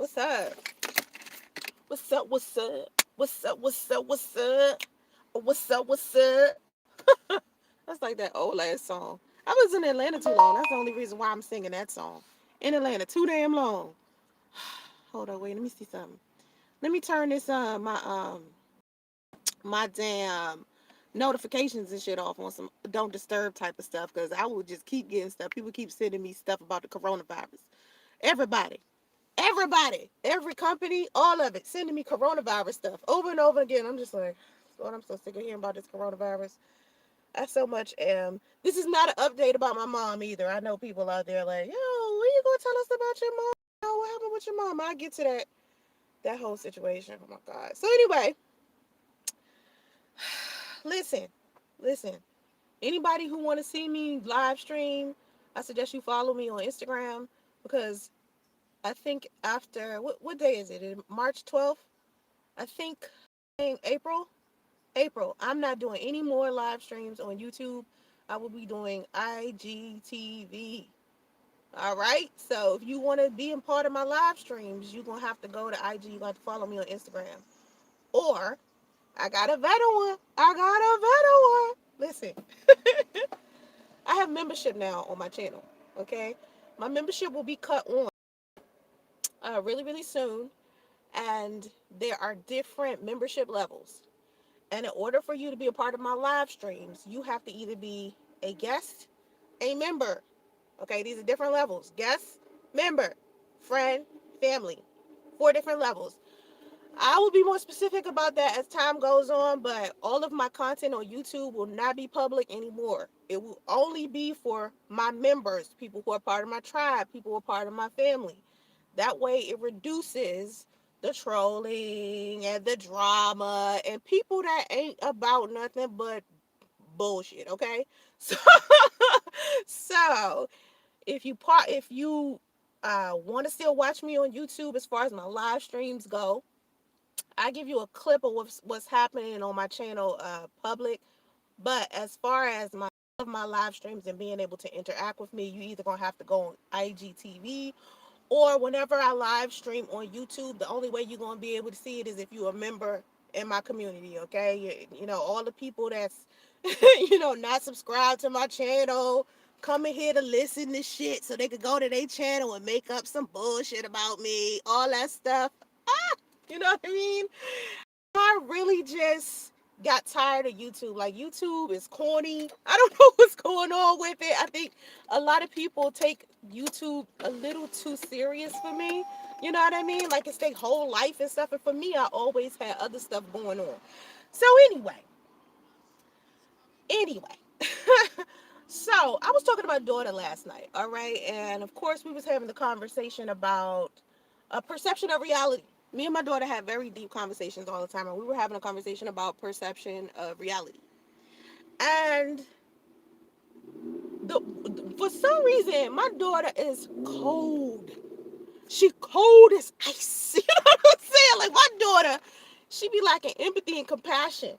What's up? What's up? What's up? What's up? What's up? What's up? What's up? What's up? That's like that old ass song. I was in Atlanta too long. That's the only reason why I'm singing that song. In Atlanta, too damn long. Hold on, wait. Let me see something. Let me turn this my damn notifications and shit off on some don't disturb type of stuff because I will just keep getting stuff. People keep sending me stuff about the coronavirus. Everybody, everybody, every company, all of it, sending me coronavirus stuff over and over again. I'm just like, Lord, I'm so sick of hearing about this coronavirus. I so much am. This is not an update about my mom either. I know people out there like, yo, what you gonna tell us about your mom? Oh, what happened with your mom? I get to that whole situation. Oh my God. So anyway, listen, listen. Anybody who want to see me live stream, I suggest you follow me on Instagram because I think after what day is it? March 12th? I think in April. I'm not doing any more live streams on YouTube. I will be doing IGTV. All right. So if you want to be a part of my live streams, you're gonna have to go to IG. You got to follow me on Instagram. Or I got a better one. I got a better one. Listen, I have membership now on my channel. Okay, my membership will be cut on really really soon, and there are different membership levels. And in order for you to be a part of my live streams, you have to either be a guest, a member. Okay, these are different levels: guest, member, friend, family. 4 different levels. I will be more specific about that as time goes on, but all of my content on YouTube will not be public anymore. It will only be for my members, people who are part of my tribe, people who are part of my family. That way it reduces the trolling and the drama and people that ain't about nothing but bullshit, okay? So so if you want to still watch me on YouTube as far as my live streams go, I give you a clip of what's happening on my channel public. But as far as my live streams and being able to interact with me, you either gonna have to go on IGTV or whenever I live stream on YouTube. The only way you're gonna be able to see it is if you're a member in my community. Okay, you know all the people that's not subscribed to my channel coming here to listen to shit so they could go to their channel and make up some bullshit about me, all that stuff. You know what I mean? I really just got tired of YouTube. Like, YouTube is corny. I don't know what's going on with it. I think a lot of people take YouTube a little too serious for me. You know what I mean? Like, it's their whole life and stuff. And for me, I always had other stuff going on. So anyway. So I was talking to my daughter last night, all right? And of course we was having the conversation about a perception of reality. Me and my daughter have very deep conversations all the time, and we were having a conversation about perception of reality. And for some reason, my daughter is cold. She cold as ice. You know what I'm saying? Like, my daughter, she be lacking empathy and compassion.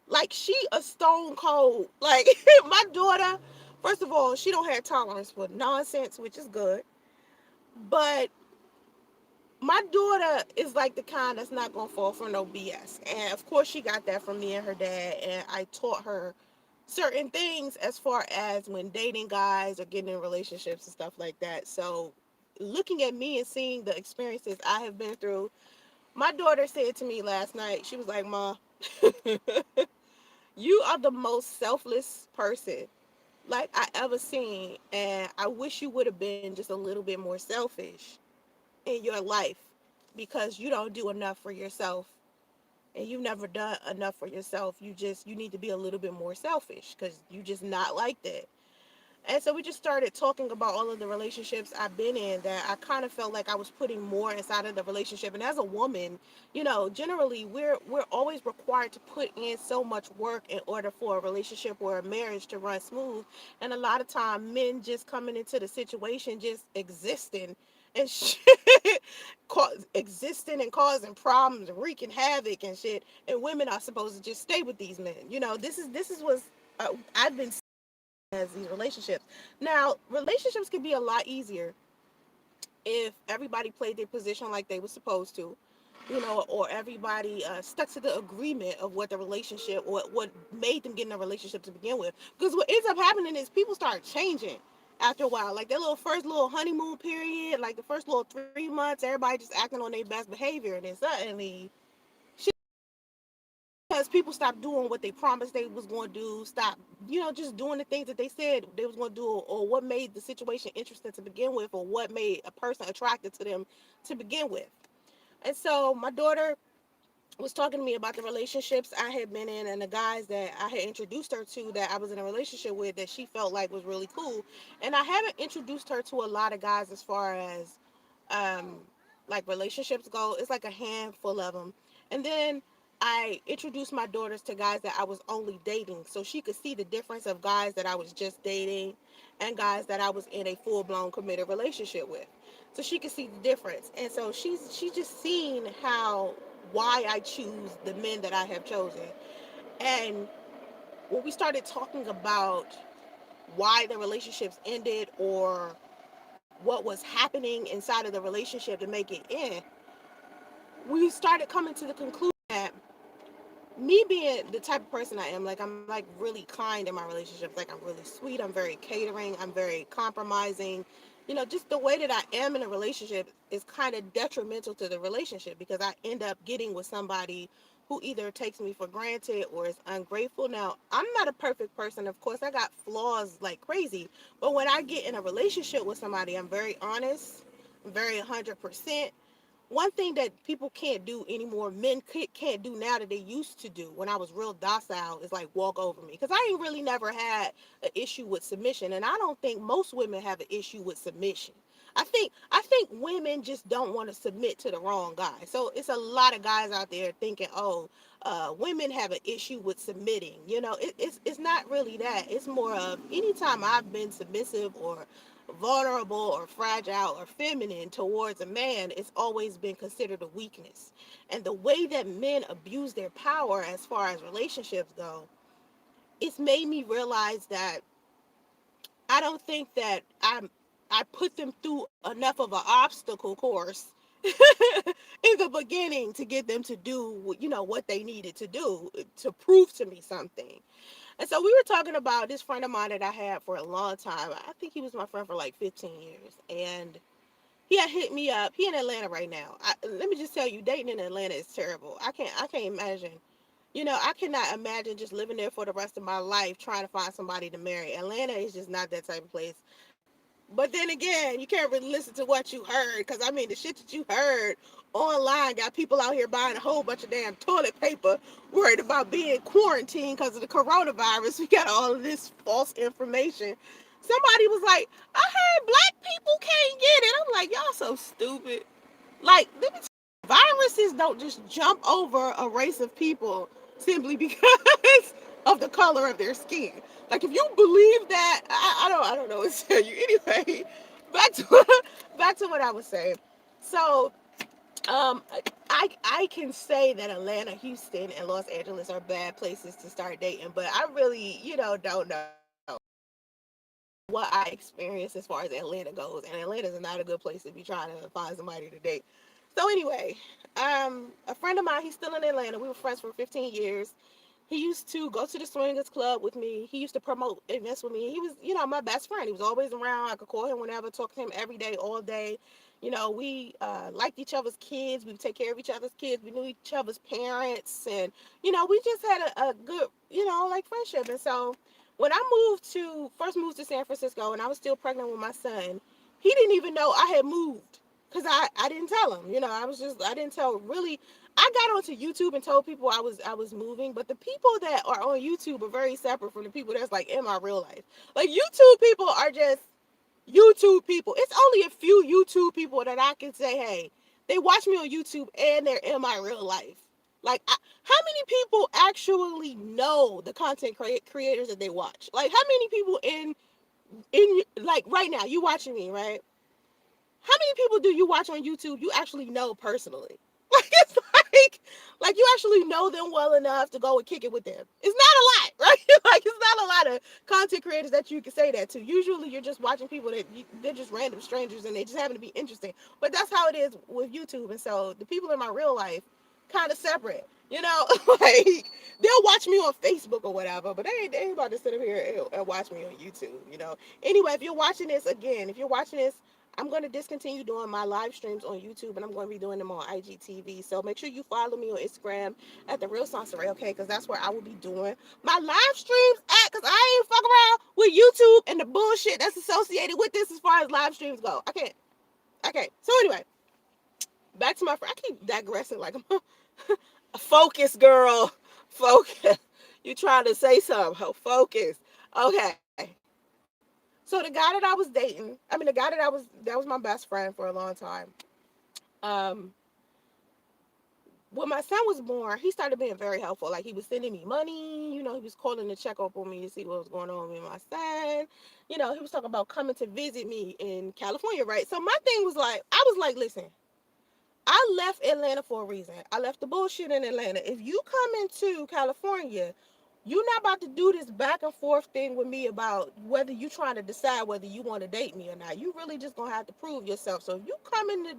Like, she a stone cold. Like, my daughter, first of all, she don't have tolerance for nonsense, which is good. But my daughter is like the kind that's not gonna fall for no BS. And of course she got that from me and her dad. And I taught her certain things as far as when dating guys or getting in relationships and stuff like that. So looking at me and seeing the experiences I have been through, my daughter said to me last night, she was like, "Ma, you are the most selfless person like I ever seen. And I wish you would have been just a little bit more selfish in your life because you don't do enough for yourself and you've never done enough for yourself. You need to be a little bit more selfish because you just not like that." And so we just started talking about all of the relationships I've been in that I kind of felt like I was putting more inside of the relationship. And as a woman, generally we're always required to put in so much work in order for a relationship or a marriage to run smooth. And a lot of time men just coming into the situation just existing and shit, existing and causing problems and wreaking havoc and shit. And women are supposed to just stay with these men. This is what I've been as these relationships. Now, relationships can be a lot easier if everybody played their position like they were supposed to, or everybody stuck to the agreement of what the relationship, or what made them get in a relationship to begin with. Because what ends up happening is people start changing after a while. Like their little first little honeymoon period, like the first little 3 months, everybody just acting on their best behavior, and then suddenly, because people stopped doing what they promised they was going to do, stop, just doing the things that they said they was going to do, or what made the situation interesting to begin with, or what made a person attracted to them to begin with. And so my daughter was talking to me about the relationships I had been in, and the guys that I had introduced her to that I was in a relationship with that she felt like was really cool. And I haven't introduced her to a lot of guys as far as um like relationships go. It's like a handful of them. And then I introduced my daughters to guys that I was only dating, so she could see the difference of guys that I was just dating and guys that I was in a full-blown committed relationship with, so she could see the difference. And so she's just seen how, why I choose the men that I have chosen. And when we started talking about why the relationships ended, or what was happening inside of the relationship to make it end, we started coming to the conclusion that me being the type of person I am, like I'm like really kind in my relationships, like I'm really sweet, I'm very catering, I'm very compromising. Just the way that I am in a relationship is kind of detrimental to the relationship, because I end up getting with somebody who either takes me for granted or is ungrateful. Now, I'm not a perfect person, of course, I got flaws like crazy, but when I get in a relationship with somebody, I'm very honest, I'm very 100%. One thing that people can't do anymore, men can't do now that they used to do when I was real docile, is like walk over me. Because I ain't really never had an issue with submission, and I don't think most women have an issue with submission. I think women just don't want to submit to the wrong guy. So it's a lot of guys out there thinking, oh, women have an issue with submitting. It's not really that. It's more of, anytime I've been submissive or vulnerable or fragile or feminine towards a man, it's always been considered a weakness. And the way that men abuse their power as far as relationships go, it's made me realize that I don't think that I put them through enough of an obstacle course in the beginning to get them to do what they needed to do to prove to me something. And so we were talking about this friend of mine that I had for a long time. I think he was my friend for like 15 years. And he had hit me up. He in Atlanta right now. Let me just tell you, dating in Atlanta is terrible. I can't imagine. I cannot imagine just living there for the rest of my life trying to find somebody to marry. Atlanta is just not that type of place. But then again, you can't really listen to what you heard, because I mean, the shit that you heard online got people out here buying a whole bunch of damn toilet paper, worried about being quarantined because of the coronavirus. We got all of this false information. Somebody was like, I heard black people can't get it. I'm like, y'all so stupid. Like, let me tell you, viruses don't just jump over a race of people simply because of the color of their skin. Like, if you believe that, I don't know what to tell you. Anyway, back to back to what I was saying. So, I can say that Atlanta, Houston, and Los Angeles are bad places to start dating, but I really, don't know what I experienced as far as Atlanta goes, and Atlanta is not a good place to be trying to find somebody to date. So anyway, a friend of mine, he's still in Atlanta. We were friends for 15 years. He used to go to the swingers club with me. He used to promote events with me. He was, my best friend. He was always around. I could call him whenever, talk to him every day, all day. We liked each other's kids. We would take care of each other's kids. We knew each other's parents. And, we just had a good, like friendship. And so when I first moved to San Francisco, and I was still pregnant with my son, he didn't even know I had moved, because I didn't tell him. I didn't tell really. I got onto YouTube and told people I was moving, but the people that are on YouTube are very separate from the people that's like in my real life. Like, YouTube people are just YouTube people. It's only a few YouTube people that I can say, hey, they watch me on YouTube and they're in my real life. Like, how many people actually know the content creators that they watch? Like, how many people in like right now, you watching me, right? How many people do you watch on YouTube you actually know personally? Like it's like you actually know them well enough to go and kick it with them. It's not a lot, right? Like it's not a lot of content creators that you can say that to. Usually you're just watching people they're just random strangers and they just happen to be interesting. But that's how it is with YouTube. And so the people in my real life kind of separate. You know, like they'll watch me on Facebook or whatever, but they ain't about to sit up here and watch me on YouTube. You know. Anyway, if you're watching this again, if you're watching this, I'm going to discontinue doing my live streams on YouTube and I'm going to be doing them on IGTV. So make sure you follow me on Instagram at the real Soncerae, okay? Because that's where I will be doing my live streams at. Because I ain't fuck around with YouTube and the bullshit that's associated with this as far as live streams go. I can't. Okay. So anyway, back to my friend. I keep digressing like I'm a focus girl. Focus. You trying to say something? Focus. Okay. So the guy that I was dating, I mean the guy that was my best friend for a long time. Um, when my son was born, he started being very helpful. Like he was sending me money, you know, he was calling to check up on me to see what was going on with my son. You know, he was talking about coming to visit me in California, right? So my thing was like, I was like, listen, I left Atlanta for a reason. I left the bullshit in Atlanta. If you come into California, you're not about to do this back and forth thing with me about whether you trying to decide whether you want to date me or not. You really just gonna have to prove yourself. So if you come in the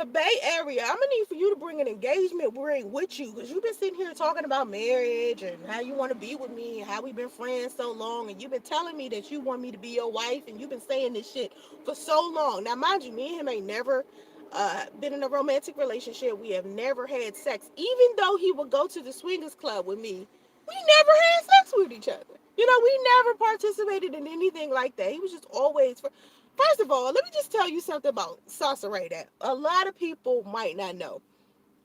Bay Area, I'm gonna need for you to bring an engagement ring with you because you've been sitting here talking about marriage and how you want to be with me and how we've been friends so long, and you've been telling me that you want me to be your wife, and you've been saying this shit for so long. Now, mind you, me and him ain't never been in a romantic relationship. We have never had sex, even though he would go to the swingers club with me. We never had sex with each other. You know, we never participated in anything like that. He was just always for. First of all, let me just tell you something about Soncerae that a lot of people might not know.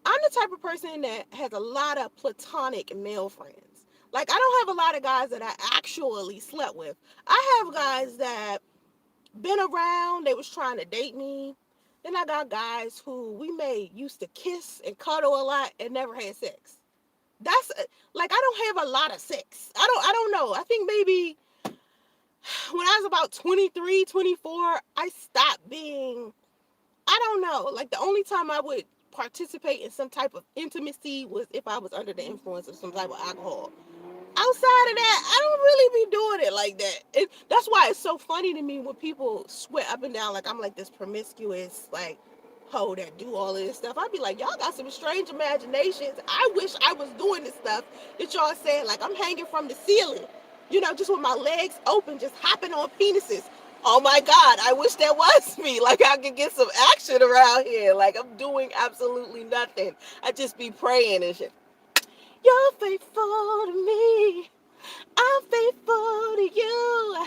I'm the type of person that has a lot of platonic male friends. Like, I don't have a lot of guys that I actually slept with. I have guys that been around, they was trying to date me. Then I got guys who we may used to kiss and cuddle a lot and never had sex. That's like I don't have a lot of sex. I don't know. I think maybe when I was about 23, 24, I stopped being, I don't know, like the only time I would participate in some type of intimacy was if I was under the influence of some type of alcohol. Outside of that, I don't really be doing it like that. That's why it's so funny to me when people swear up and down like I'm like this promiscuous, like, hoe that do all of this stuff. I'd be like, y'all got some strange imaginations. I wish I was doing this stuff that y'all saying, like I'm hanging from the ceiling, you know, just with my legs open, just hopping on penises. Oh my God, I wish that was me. Like I could get some action around here. Like I'm doing absolutely nothing. I just be praying and shit. You're faithful to me. I'm faithful to you.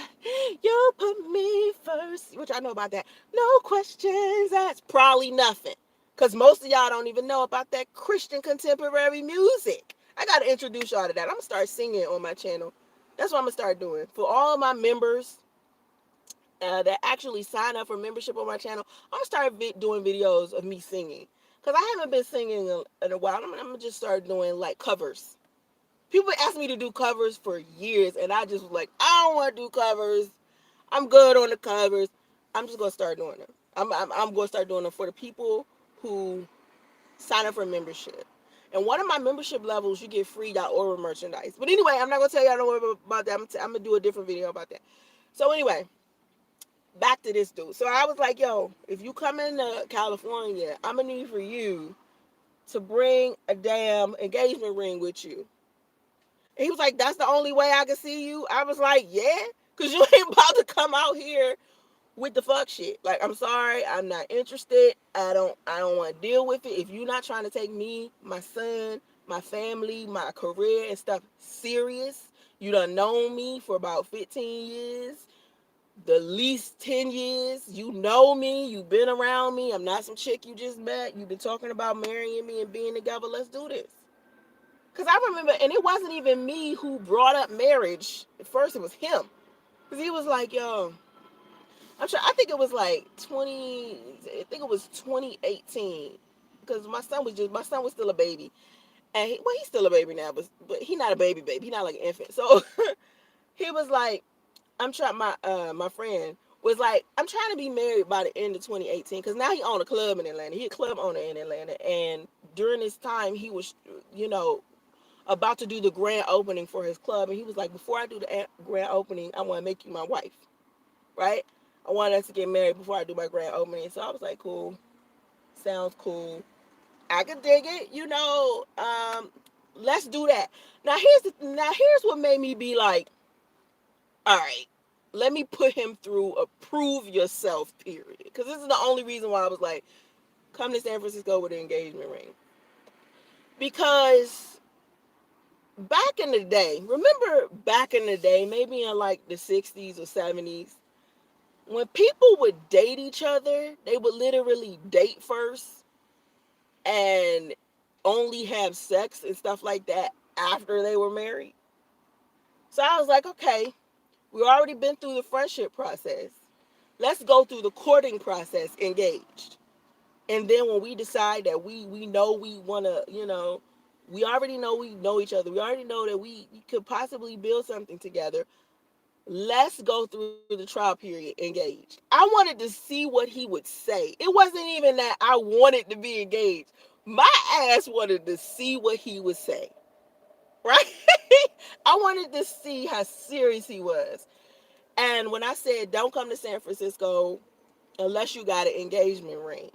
You put me first. What y'all know about that? No questions asked. Probably nothing. Because most of y'all don't even know about that Christian contemporary music. I got to introduce y'all to that. I'm going to start singing on my channel. That's what I'm going to start doing. For all my members that actually sign up for membership on my channel, I'm going to start doing videos of me singing. Because I haven't been singing in a while. I'm going to just start doing like covers. People ask me to do covers for years, and I just was like, I don't want to do covers. I'm good on the covers. I'm just gonna start doing them. I'm gonna start doing them for the people who sign up for membership. And one of my membership levels, you get free order merchandise. But anyway, I'm not gonna tell y'all no about that. I'm gonna do a different video about that. So anyway, back to this dude. So I was like, yo, if you come into California, I'm gonna need for you to bring a damn engagement ring with you. And he was like, that's the only way I can see you. I was like, yeah, because you ain't about to come out here with the fuck shit. Like, I'm sorry, I'm not interested. I don't want to deal with it. If you're not trying to take me, my son, my family, my career and stuff serious, you done known me for about 15 years, the least 10 years. You know me, you've been around me. I'm not some chick you just met. You've been talking about marrying me and being together. Let's do this. Because I remember, and it wasn't even me who brought up marriage. At first, it was him. Because he was like, yo, I'm sure, I think it was like 2018. Because my son was still a baby. And he's still a baby now, but he's not a baby. He's not like an infant. So he was like, I'm trying, my friend was like, I'm trying to be married by the end of 2018, because now he owned a club in Atlanta. He a club owner in Atlanta, and during this time he was, you know, about to do the grand opening for his club, and he was like, before I do the grand opening, I want to make you my wife, right? I want us to get married before I do my grand opening. So I was like, cool, sounds cool. I could dig it, you know. Let's do that. Now here's what made me be like, all right, let me put him through a prove yourself period. Because this is the only reason why I was like, come to San Francisco with an engagement ring. Because back in the day, remember back in the day, maybe in like the 60s or 70s, when people would date each other, they would literally date first and only have sex and stuff like that after they were married. So I was like, okay, we already been through the friendship process. Let's go through the courting process engaged. And then when we decide that we know we want to, you know, we know each other. We already know that we could possibly build something together. Let's go through the trial period engaged. I wanted to see what he would say. It wasn't even that I wanted to be engaged. My ass wanted to see what he would say. Right? I wanted to see how serious he was. And when I said, don't come to San Francisco unless you got an engagement ring,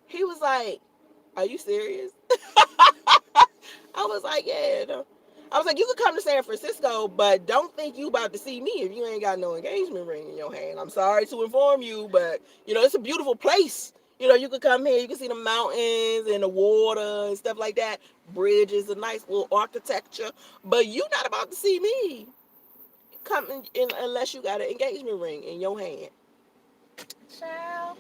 he was like, are you serious? I was like, yeah. No. I was like, you could come to San Francisco, but don't think you about to see me if you ain't got no engagement ring in your hand. I'm sorry to inform you, but you know, it's a beautiful place. You know, you could come here, you can see the mountains and the water and stuff like that. Bridges, a nice little architecture, but you not about to see me. Come in unless you got an engagement ring in your hand. Child.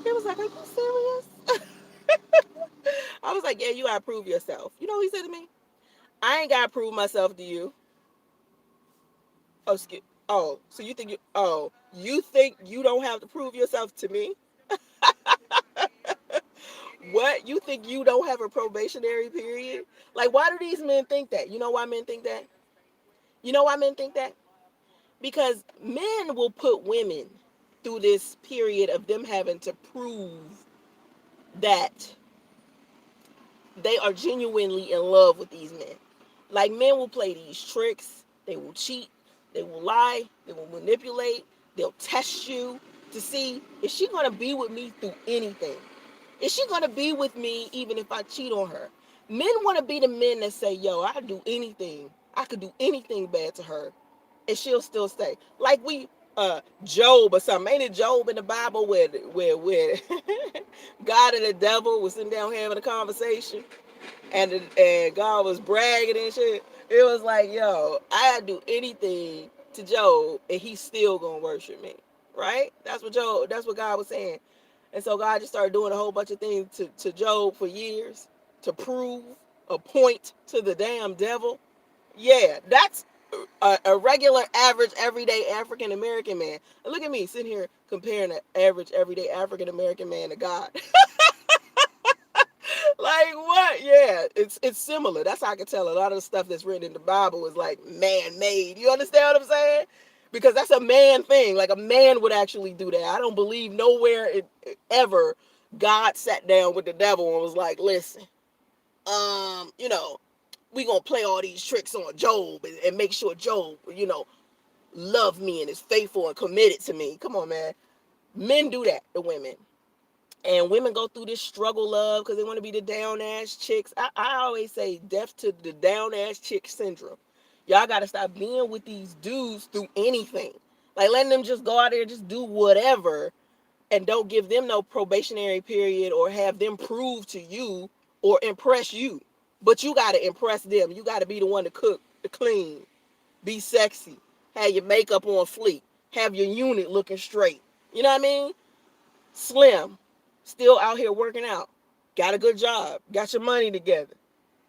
He was like, are you serious? I was like, yeah, you gotta prove yourself. You know what he said to me? I ain't gotta prove myself to you. Oh, excuse. Oh, so you think you don't have to prove yourself to me? What? You think you don't have a probationary period? Like, why do these men think that? You know why men think that? You know why men think that? Because men will put women through this period of them having to prove that they are genuinely in love with these men. Like, men will play these tricks, they will cheat, they will lie, they will manipulate, they'll test you to see, is she gonna be with me through anything? Is she gonna be with me even if I cheat on her? Men wanna be the men that say, yo, I could do anything. I could do anything bad to her and she'll still stay. Like Job or something. Ain't it Job in the Bible where God and the devil was sitting down having a conversation and God was bragging and shit? It was like, yo, I'd do anything to Job and he's still gonna worship me. Right? That's what God was saying. And so God just started doing a whole bunch of things to Job for years to prove a point to the damn devil. Yeah, that's a regular, average, everyday African American man. And look at me sitting here comparing an average, everyday African American man to God. Like what? Yeah, it's similar. That's how I can tell a lot of the stuff that's written in the Bible is like man made. You understand what I'm saying? Because that's a man thing. Like a man would actually do that. I don't believe nowhere ever God sat down with the devil and was like, listen, you know, we gonna play all these tricks on Job and make sure Job, you know, love me and is faithful and committed to me. Come on, man. Men do that to women. And women go through this struggle love because they want to be the down ass chicks. I always say death to the down ass chick syndrome. Y'all got to stop being with these dudes through anything. Like letting them just go out there and just do whatever and don't give them no probationary period or have them prove to you or impress you. But you got to impress them. You got to be the one to cook, to clean, be sexy, have your makeup on fleek, have your unit looking straight. You know what I mean? Slim, still out here working out, got a good job, got your money together.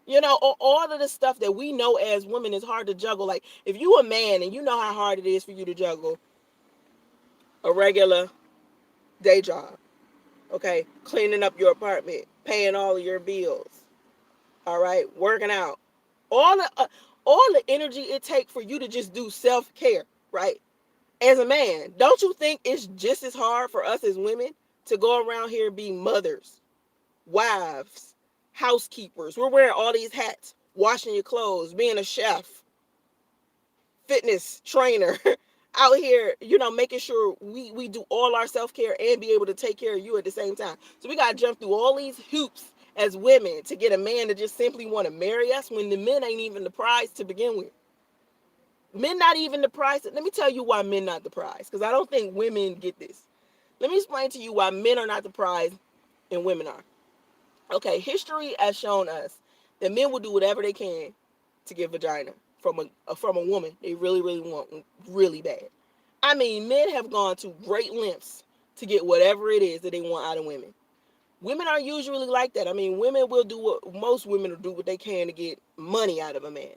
You know, all of the stuff that we know as women is hard to juggle. Like, if you a man and you know how hard it is for you to juggle a regular day job, okay, cleaning up your apartment, paying all of your bills, all right, working out, all the energy it takes for you to just do self care, right? As a man, don't you think it's just as hard for us as women to go around here being mothers, wives, housekeepers? We're wearing all these hats, washing your clothes, being a chef, fitness trainer, out here, making sure we do all our self-care and be able to take care of you at the same time. So we got to jump through all these hoops as women to get a man to just simply want to marry us when the men ain't even the prize to begin with. Men not even the prize. Let me tell you why men not the prize, because I don't think women get this. Let me explain to you why men are not the prize and women are. Okay, history has shown us that men will do whatever they can to get vagina from a woman they really, really want really bad. I mean, men have gone to great lengths to get whatever it is that they want out of women. Women are usually like that. I mean, women will do what most women will do what they can to get money out of a man.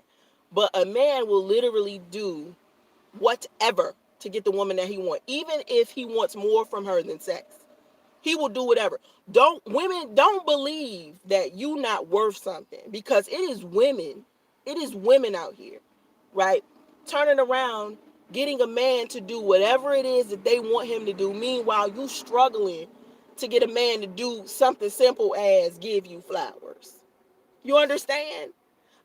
But a man will literally do whatever to get the woman that he wants, even if he wants more from her than sex. He will do whatever. Don't believe that you not worth something, because it is women out here, right? Turning around, getting a man to do whatever it is that they want him to do. Meanwhile, you struggling to get a man to do something simple as give you flowers. You understand?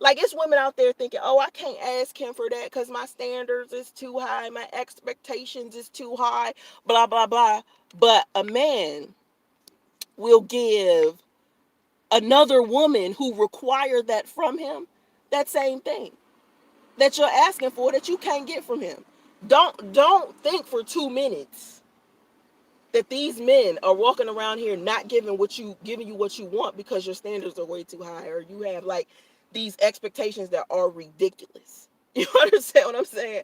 Like, it's women out there thinking, oh, I can't ask him for that because my standards is too high, my expectations is too high, blah, blah, blah. But a man will give another woman who required that from him that same thing that you're asking for that you can't get from him. Don't think for 2 minutes that these men are walking around here not giving you what you want because your standards are way too high, or you have like these expectations that are ridiculous. You understand what I'm saying?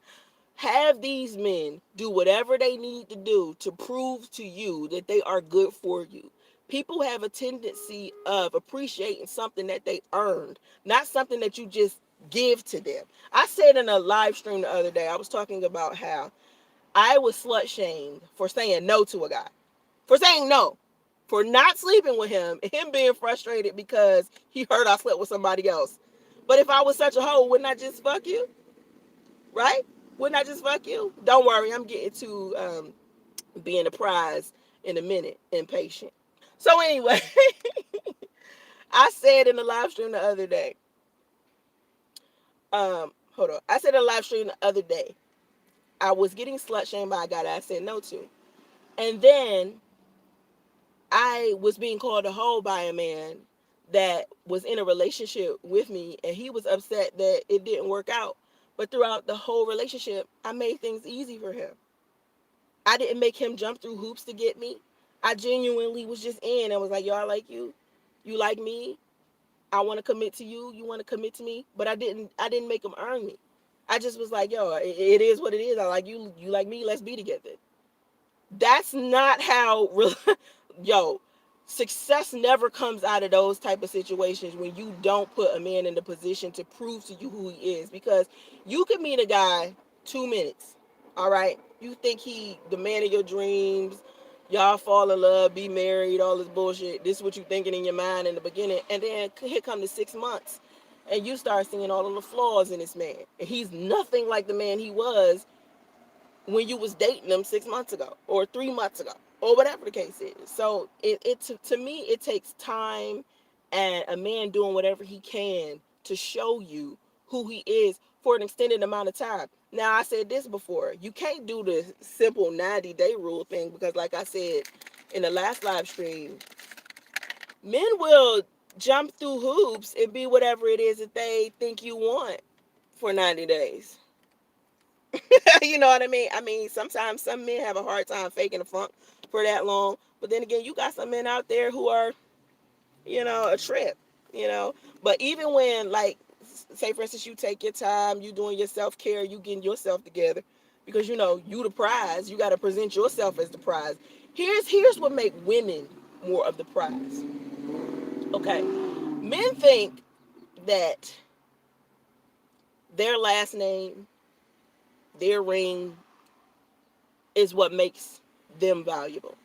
Have these men do whatever they need to do to prove to you that they are good for you. People have a tendency of appreciating something that they earned, not something that you just give to them. I said in a live stream the other day, I was talking about how I was slut shamed for saying no to a guy, for saying no, for not sleeping with him being frustrated because he heard I slept with somebody else. But if I was such a hoe, wouldn't I just fuck you? Right? Wouldn't I just fuck you? Don't worry, I'm getting to being a prize in a minute. Impatient. So anyway, I said in the live stream the other day, hold on. I said in a live stream the other day, I was getting slut shamed by a guy that I said no to. And then I was being called a hoe by a man that was in a relationship with me, and he was upset that it didn't work out. But throughout the whole relationship, I made things easy for him. I didn't make him jump through hoops to get me. I genuinely was just in and was like, yo, I like you. You like me. I want to commit to you. You want to commit to me. But I didn't make him earn me. I just was like, yo, it is what it is. I like you. You like me. Let's be together. That's not how yo, success never comes out of those type of situations when you don't put a man in the position to prove to you who he is. Because you can meet a guy 2 minutes, all right, you think he the man of your dreams, y'all fall in love, be married, all this bullshit. This is what you thinking in your mind in the beginning, and then here come the 6 months and you start seeing all of the flaws in this man, and he's nothing like the man he was when you was dating them 6 months ago or 3 months ago or whatever the case is. So to me, it takes time and a man doing whatever he can to show you who he is for an extended amount of time. Now, I said this before, you can't do the simple 90-day rule thing, because like I said in the last live stream, men will jump through hoops and be whatever it is that they think you want for 90 days. You know what I mean? I mean, sometimes some men have a hard time faking the funk for that long. But then again, you got some men out there who are, a trip, you know. But even when, like, say for instance, you take your time, you doing your self-care, you getting yourself together, because you the prize. You got to present yourself as the prize. Here's what make women more of the prize. Okay, men think that their last name, their ring, is what makes them valuable.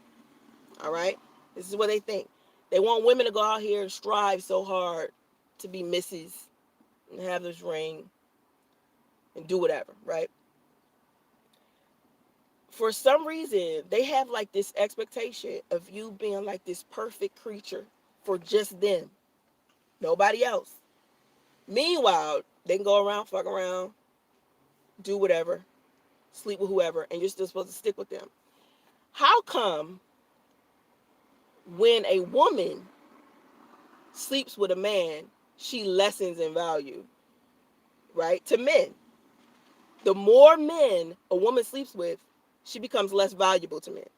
All right? This is what they think. They want women to go out here and strive so hard to be Mrs. and have this ring and do whatever, right? for some reason, they have like this expectation of you being like this perfect creature for just them, nobody else. Meanwhile, they can go around, fuck around, do whatever, sleep with whoever, and you're still supposed to stick with them. How come when a woman sleeps with a man, she lessens in value, right? To men. The more men a woman sleeps with, she becomes less valuable to men.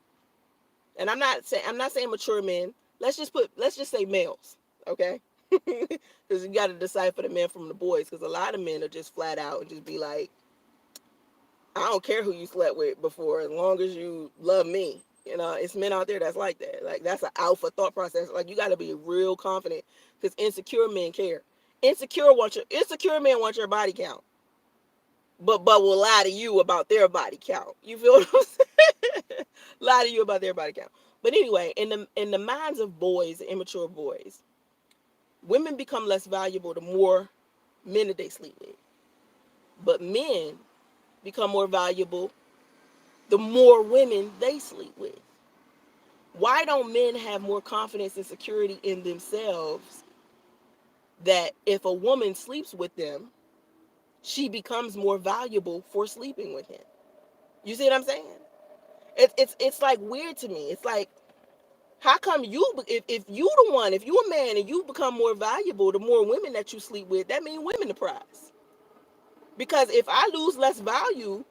And I'm not saying mature men. Let's just say males, okay? Because you got to decipher the men from the boys. Because a lot of men are just flat out and just be like, I don't care who you slept with before, as long as you love me. You know, it's men out there that's like that. Like that's an alpha thought process. Like you got to be real confident because insecure men care. Insecure men want your body count, but will lie to you about their body count. You feel what I'm saying? Lie to you about their body count. But anyway, in the minds of boys, immature boys, women become less valuable the more men that they sleep with. But men become more valuable the more women they sleep with. Why don't men have more confidence and security in themselves that if a woman sleeps with them, she becomes more valuable for sleeping with him? You see what I'm saying? It's like weird to me. It's like, how come if you the one, if you a man and you become more valuable the more women that you sleep with, that means women the prize. Because if I lose less value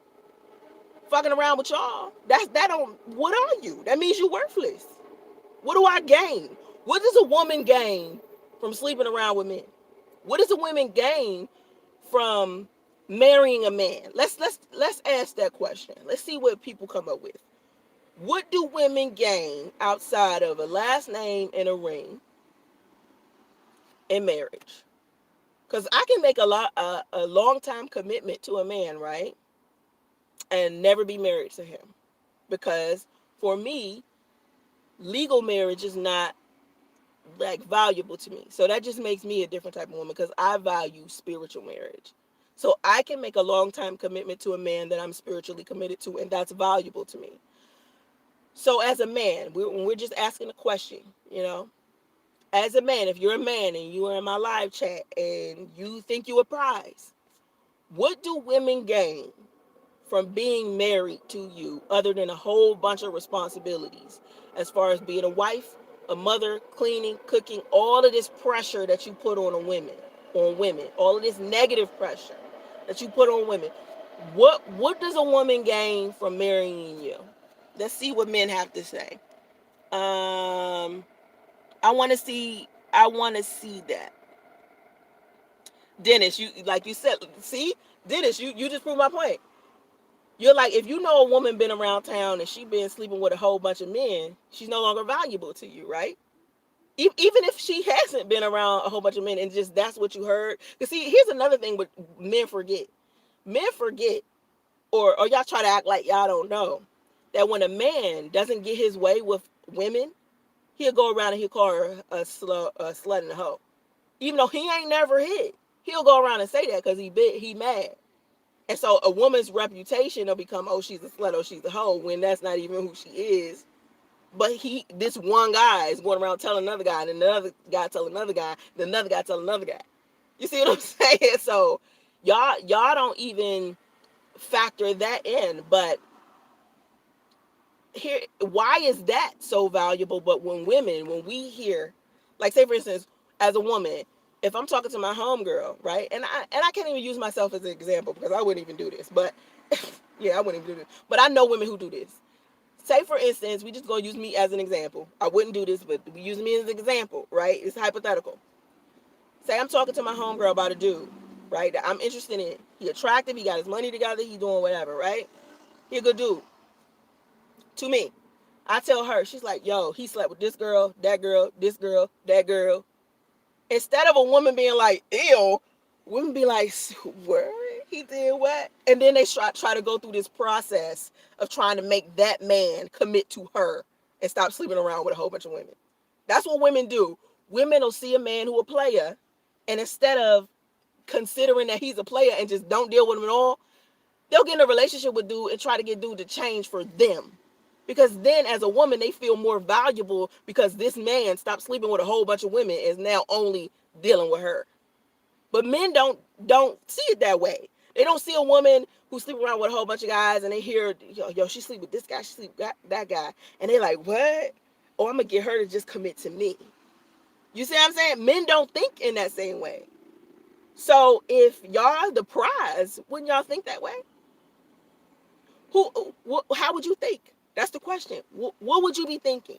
fucking around with y'all, that don't, what are you? That means you're worthless. What do I gain? What does a woman gain from sleeping around with men? What does a woman gain from marrying a man? Let's ask that question. Let's see what people come up with. What do women gain outside of a last name and a ring in marriage? Because I can make a long time commitment to a man, right, and never be married to him. Because for me, legal marriage is not like valuable to me. So that just makes me a different type of woman because I value spiritual marriage. So I can make a long time commitment to a man that I'm spiritually committed to, and that's valuable to me. So as a man, when we're just asking a question, you know, as a man, if you're a man and you are in my live chat and you think you're a prize, what do women gain from being married to you other than a whole bunch of responsibilities as far as being a wife, a mother, cleaning, cooking, all of this pressure that you put on women, all of this negative pressure that you put on women? What does a woman gain from marrying you? Let's see what men have to say. Um I want to see that. Dennis, you like you said, see? Dennis, you just proved my point. You're like, if you know a woman been around town and she been sleeping with a whole bunch of men, she's no longer valuable to you, right? Even if she hasn't been around a whole bunch of men and just that's what you heard. Because see, here's another thing what men forget. Men forget, or y'all try to act like y'all don't know, that when a man doesn't get his way with women, he'll go around and he'll call her a slut and a hoe. Even though he ain't never hit. He'll go around and say that because he mad. And so a woman's reputation will become, oh, she's a slut, oh, she's a hoe, when that's not even who she is. But this one guy is going around telling another guy, and another guy telling another guy, and another guy telling another guy. You see what I'm saying? So y'all don't even factor that in. But here, why is that so valuable? But when we hear, like, say for instance, as a woman, if I'm talking to my homegirl, right, and I can't even use myself as an example because I wouldn't even do this, but yeah, I wouldn't even do this, but I know women who do this. Say for instance, we just gonna use me as an example. I wouldn't do this, but we use me as an example, right? It's hypothetical. Say I'm talking to my homegirl about a dude, right, that I'm interested in. He attractive, he got his money together, he doing whatever, right? He a good dude to me. I tell her, she's like, yo, he slept with this girl, this girl, that girl. Instead of a woman being like, ew, women be like, what? He did what? And then they try to go through this process of trying to make that man commit to her and stop sleeping around with a whole bunch of women. That's what women do. Women will see a man who a player, and instead of considering that he's a player and just don't deal with him at all, They'll get in a relationship with dude and try to get dude to change for them. Because then as a woman, they feel more valuable because this man stopped sleeping with a whole bunch of women and is now only dealing with her. But men don't see it that way. They don't see a woman who sleep around with a whole bunch of guys and they hear, yo, she sleep with this guy, she sleep with that guy. And they like, what? Oh, I'm gonna get her to just commit to me. You see what I'm saying? Men don't think in that same way. So if y'all the prize, wouldn't y'all think that way? How would you think? That's the question. What would you be thinking?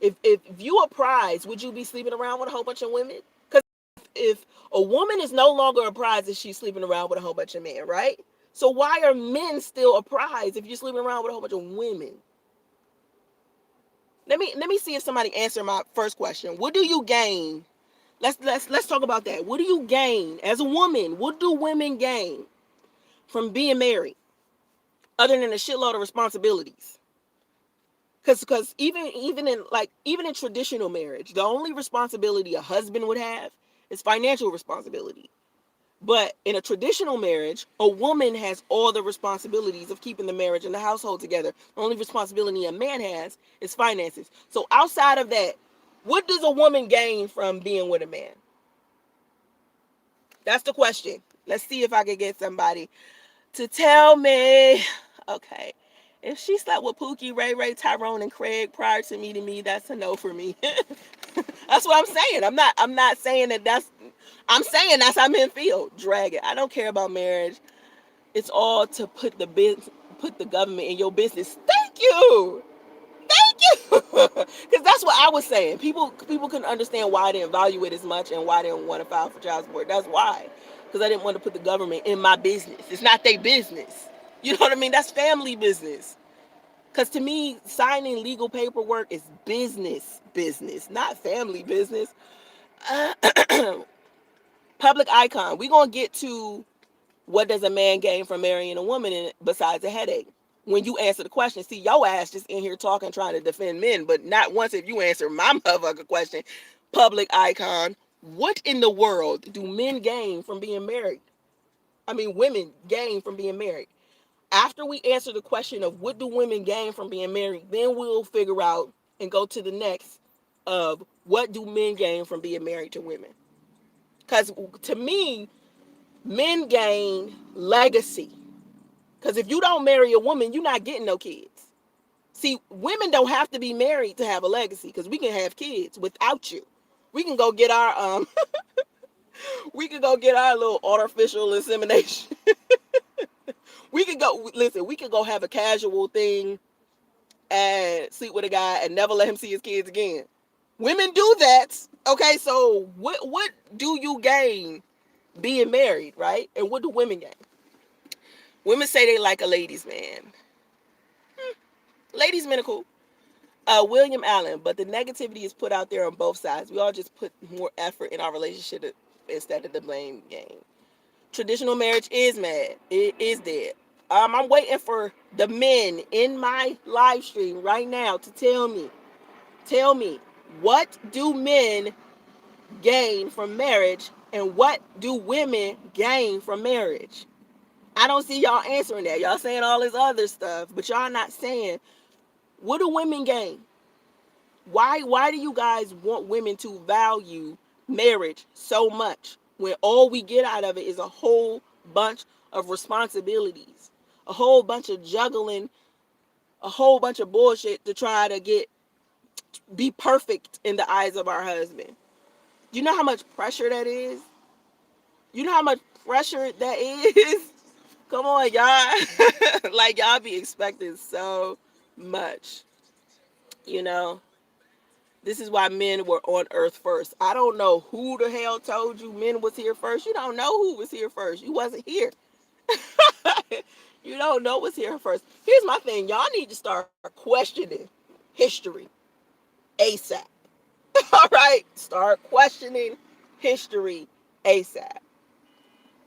If you a prize, would you be sleeping around with a whole bunch of women? Because if a woman is no longer a prize if she's sleeping around with a whole bunch of men, right? So why are men still a prize if you're sleeping around with a whole bunch of women? Let me see if somebody answered my first question. What do you gain? Let's talk about that. What do you gain as a woman? What do women gain from being married other than a shitload of responsibilities? Because even in traditional marriage, the only responsibility a husband would have is financial responsibility. But in a traditional marriage, a woman has all the responsibilities of keeping the marriage and the household together. The only responsibility a man has is finances. So outside of that, what does a woman gain from being with a man? That's the question. Let's see if I can get somebody to tell me. Okay. If she slept with Pookie, Ray Ray, Tyrone, and Craig prior to meeting me, that's a no for me. That's what I'm saying. I'm not saying that that's I'm saying that's how men feel. Drag it. I don't care about marriage. It's all to put the government in your business. Thank you. Thank you. Because that's what I was saying. People couldn't understand why I didn't value it as much and why I didn't want to file for child support. That's why. Because I didn't want to put the government in my business. It's not their business. You know what I mean? That's family business. Because to me, signing legal paperwork is business, not family business. Public icon. We're going to get to what does a man gain from marrying a woman besides a headache? When you answer the question, see, your ass just in here talking, trying to defend men, but not once if you answer my motherfucker question. Public icon. What in the world do men gain from being married? I mean, women gain from being married. After we answer the question of what do women gain from being married, then we'll figure out and go to the next of what do men gain from being married to women. Because to me, men gain legacy. Because if you don't marry a woman, you're not getting no kids. See, women don't have to be married to have a legacy because we can have kids without you. We can go get our we can go get our little artificial insemination. We could go listen, we could go have a casual thing and sleep with a guy and never let him see his kids again. Women do that. Okay, so what do you gain being married, right? And what do women gain? Women say they like a ladies' man. Ladies' men are cool. William Allen, but the negativity is put out there on both sides. We all just put more effort in our relationship instead of the blame game. Traditional marriage is mad. It is dead. I'm waiting for the men in my live stream right now to tell me, what do men gain from marriage and what do women gain from marriage? I don't see y'all answering that. Y'all saying all this other stuff, but y'all not saying what do women gain? Why do you guys want women to value marriage so much when all we get out of it is a whole bunch of responsibilities, a whole bunch of juggling, a whole bunch of bullshit to try to be perfect in the eyes of our husband? You know how much pressure that is? You know how much pressure that is? Come on, y'all. Like y'all be expecting so much, you know. This is why men were on earth first. I don't know who the hell told you men was here first. You don't know who was here first. You wasn't here. You don't know what's here first. Here's my thing. Y'all need to start questioning history ASAP. All right? Start questioning history ASAP.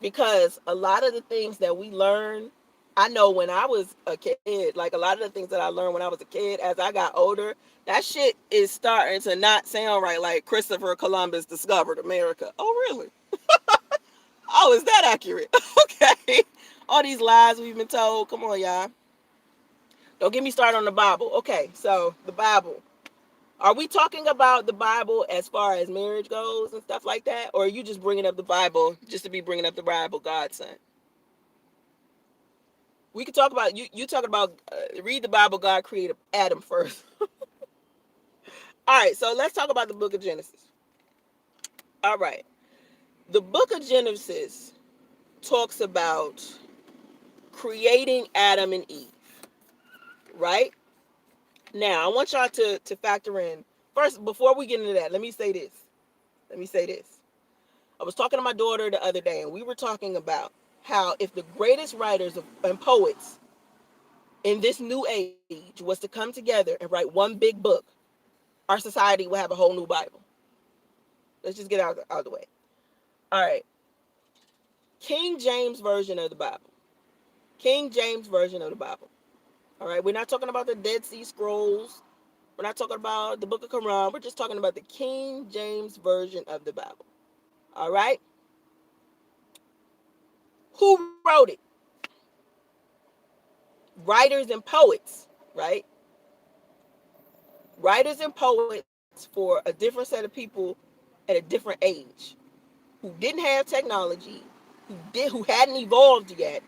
Because a lot of the things that we learn, I know when I was a kid, like a lot of the things that I learned when I was a kid, as I got older, that shit is starting to not sound right. Like Christopher Columbus discovered America. Oh, really? Oh, is that accurate? Okay. All these lies we've been told. Come on, y'all. Don't get me started on the Bible. Okay, so the Bible. Are we talking about the Bible as far as marriage goes and stuff like that? Or are you just bringing up the Bible just to be bringing up the Bible, Godson? We could talk about, you talking about, read the Bible, God created Adam first. All right, so let's talk about the book of Genesis. All right. The book of Genesis talks about creating Adam and Eve, right? Now, I want y'all to factor in. First, before we get into that, let me say this. Let me say this. I was talking to my daughter the other day, and we were talking about how if the greatest writers and poets in this new age was to come together and write one big book, our society would have a whole new Bible. Let's just get out of the way. All right. King James version of the Bible. King James version of the Bible. All right. We're not talking about the Dead Sea Scrolls. We're not talking about the book of Quran. We're just talking about the King James version of the Bible. All right. Who wrote it? Writers and poets, right? Writers and poets for a different set of people at a different age who didn't have technology, who hadn't evolved yet.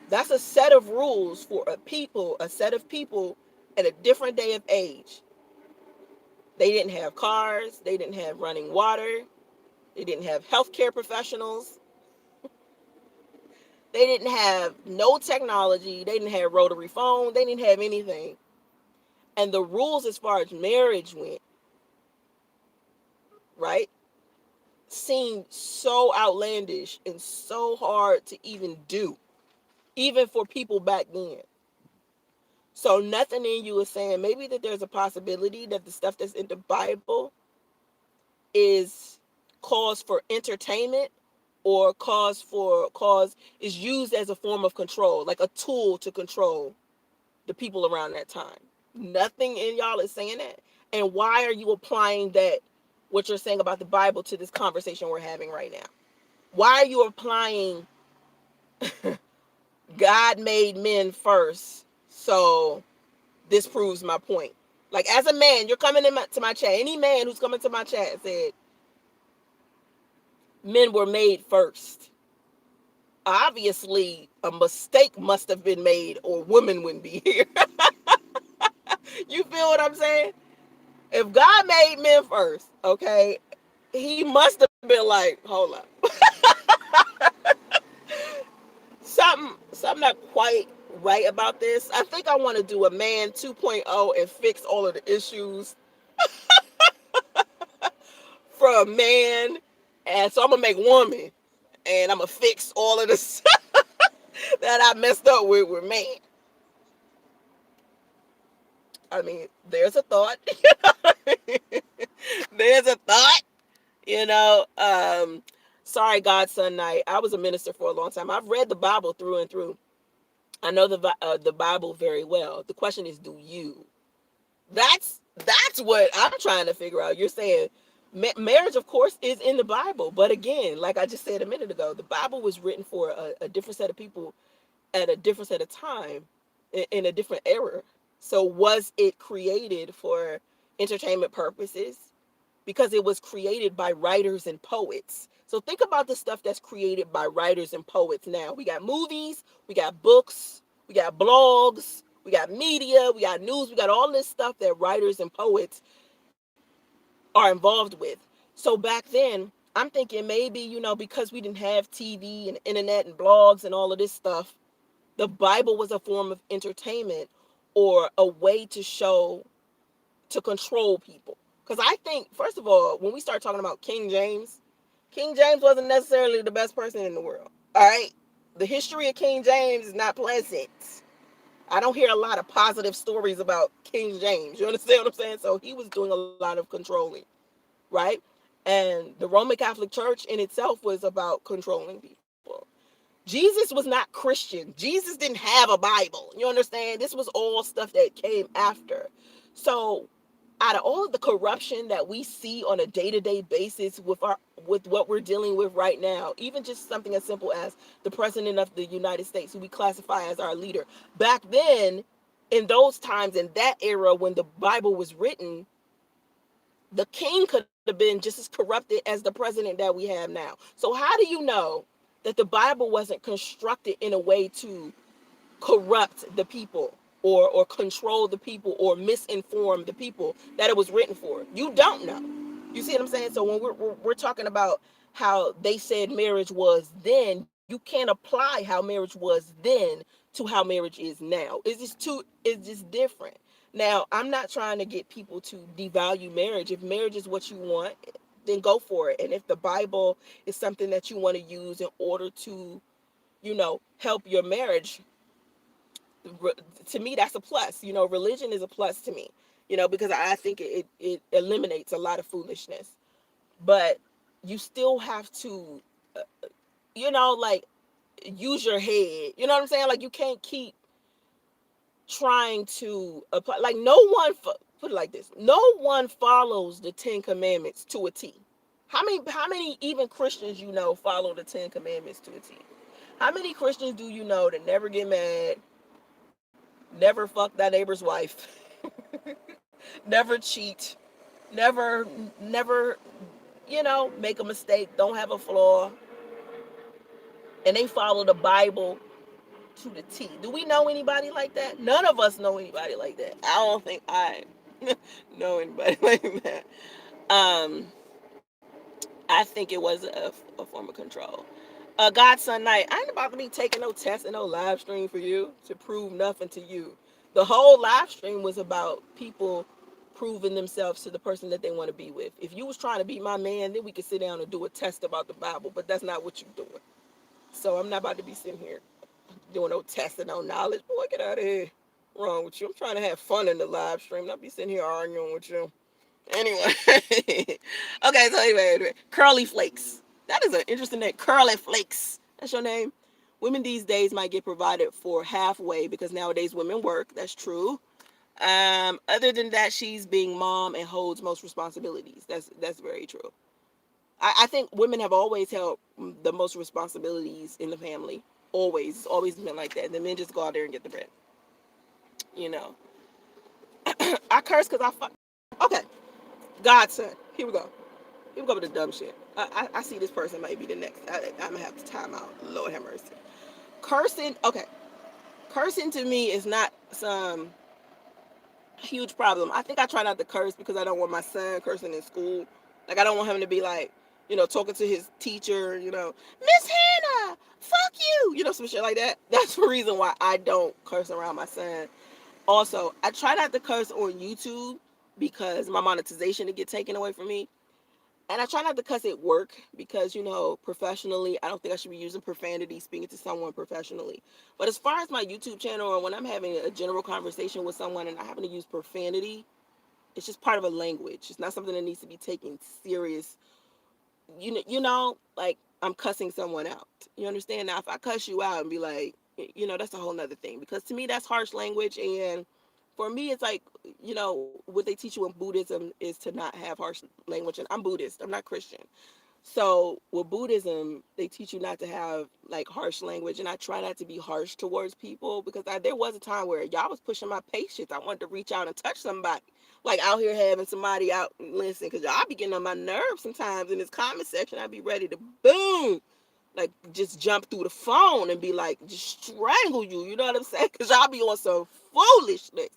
That's a set of rules for a set of people at a different day of age. They didn't have cars, they didn't have running water, they didn't have healthcare professionals, they didn't have no technology, they didn't have rotary phone, they didn't have anything. And the rules as far as marriage went, right, seemed so outlandish and so hard to even do, even for people back then. So nothing in you is saying maybe that there's a possibility that the stuff that's in the Bible is cause for entertainment or cause is used as a form of control, like a tool to control the people around that time. Nothing in y'all is saying that. And why are you applying that, what you're saying about the Bible, to this conversation we're having right now? Why are you applying God made men first? So this proves my point. Like, as a man, you're coming to my chat. Any man who's coming to my chat said men were made first. Obviously, a mistake must have been made, or women wouldn't be here. You feel what I'm saying? If God made men first, okay, he must have been like, hold up. Something not quite right about this. I think I want to do a man 2.0 and fix all of the issues for a man. And so I'm gonna make woman, and I'm gonna fix all of this that I messed up with man. I mean, there's a thought. There's a thought. You know, sorry, Godson Night. I was a minister for a long time. I've read the Bible through and through. I know the Bible very well. The question is, do you? That's what I'm trying to figure out. You're saying marriage, of course, is in the Bible, but again, like I just said a minute ago, the Bible was written for a different set of people at a different set of time in a different era. So was it created for entertainment purposes? Because it was created by writers and poets. So think about the stuff that's created by writers and poets now. We got movies, we got books, we got blogs, we got media, we got news, we got all this stuff that writers and poets are involved with. So back then, I'm thinking maybe, because we didn't have TV and internet and blogs and all of this stuff, the Bible was a form of entertainment or a way to control people. Because I think, first of all, when we start talking about King James wasn't necessarily the best person in the world. All right? The history of King James is not pleasant. I don't hear a lot of positive stories about King James. You understand what I'm saying? So he was doing a lot of controlling, right? And the Roman Catholic Church in itself was about controlling people. Jesus was not Christian. Jesus didn't have a Bible. You understand? This was all stuff that came after. So out of all of the corruption that we see on a day-to-day basis with what we're dealing with right now, even just something as simple as the president of the United States, who we classify as our leader, back then, in those times, in that era when the Bible was written, the king could have been just as corrupted as the president that we have now. So how do you know that the Bible wasn't constructed in a way to corrupt the people, or control the people, or misinform the people that it was written for? You don't know. You see what I'm saying? So when we're talking about how they said marriage was then, you can't apply how marriage was then to how marriage is now. It's just different. Now, I'm not trying to get people to devalue marriage. If marriage is what you want, then go for it. And if the Bible is something that you want to use in order to, help your marriage, to me that's a plus. Religion is a plus to me, because I think it eliminates a lot of foolishness. But you still have to, like, use your head. You know what I'm saying? Like, you can't keep trying to apply. Like, no one, put it like this, no one follows the 10 Commandments to a T. How many even Christians follow the 10 Commandments to a T? How many Christians do you know that never get mad, never fuck that neighbor's wife, never cheat, never make a mistake, don't have a flaw, and they follow the Bible to the T? Do we know anybody like that? None of us know anybody like that. I don't think I know anybody like that. Um, I think it was a form of control. Godson Knight, I ain't about to be taking no test and no live stream for you to prove nothing to you. The whole live stream was about people proving themselves to the person that they want to be with. If you was trying to be my man, then we could sit down and do a test about the Bible, but that's not what you're doing. So I'm not about to be sitting here doing no testing, no knowledge. Boy, get out of here. Wrong with you? I'm trying to have fun in the live stream, not be sitting here arguing with you. Anyway. Okay, so anyway, Curly Flakes. That is an interesting name. Curly Flakes. That's your name. Women these days might get provided for halfway because nowadays women work. That's true. Other than that, she's being mom and holds most responsibilities. That's very true. I think women have always held the most responsibilities in the family. Always. It's always been like that. The men just go out there and get the bread. You know. I curse because I fuck. Okay. Godson. Here we go. Here we go with the dumb shit. I see this person might be the next. I'm going to have to time out. Lord have mercy. Cursing. Okay. Cursing to me is not some huge problem. I think I try not to curse because I don't want my son cursing in school. Like, I don't want him to be like, talking to his teacher, Miss Hannah, fuck you, some shit like that. That's the reason why I don't curse around my son. Also, I try not to curse on YouTube because my monetization to get taken away from me. And I try not to cuss at work because, professionally, I don't think I should be using profanity speaking to someone professionally. But as far as my YouTube channel, or when I'm having a general conversation with someone and I happen to use profanity, it's just part of a language. It's not something that needs to be taken serious. Like, I'm cussing someone out. You understand? Now, if I cuss you out and be like, that's a whole nother thing. Because to me, that's harsh language. And for me, it's like, what they teach you in Buddhism is to not have harsh language. And I'm Buddhist. I'm not Christian. So with Buddhism, they teach you not to have like harsh language, and I try not to be harsh towards people because there was a time where y'all was pushing my patience. I wanted to reach out and touch somebody, like out here having somebody out and listen, because y'all be getting on my nerves sometimes in this comment section. I'd be ready to boom, like just jump through the phone and be like, just strangle you. You know what I'm saying? Because y'all be on some foolishness.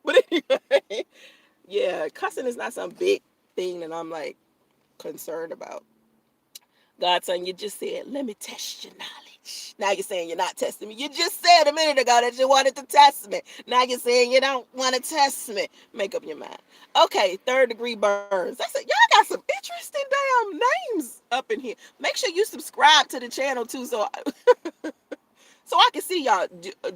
But anyway, yeah, cussing is not some big thing that I'm like concerned about. Godson, you just said, let me test your knowledge. Now you're saying you're not testing me. You just said a minute ago that you wanted to test me. Now you're saying you don't want to test me. Make up your mind. Okay, third degree burns. That's it. Y'all got some interesting damn names up in here. Make sure you subscribe to the channel too, so I can see y'all.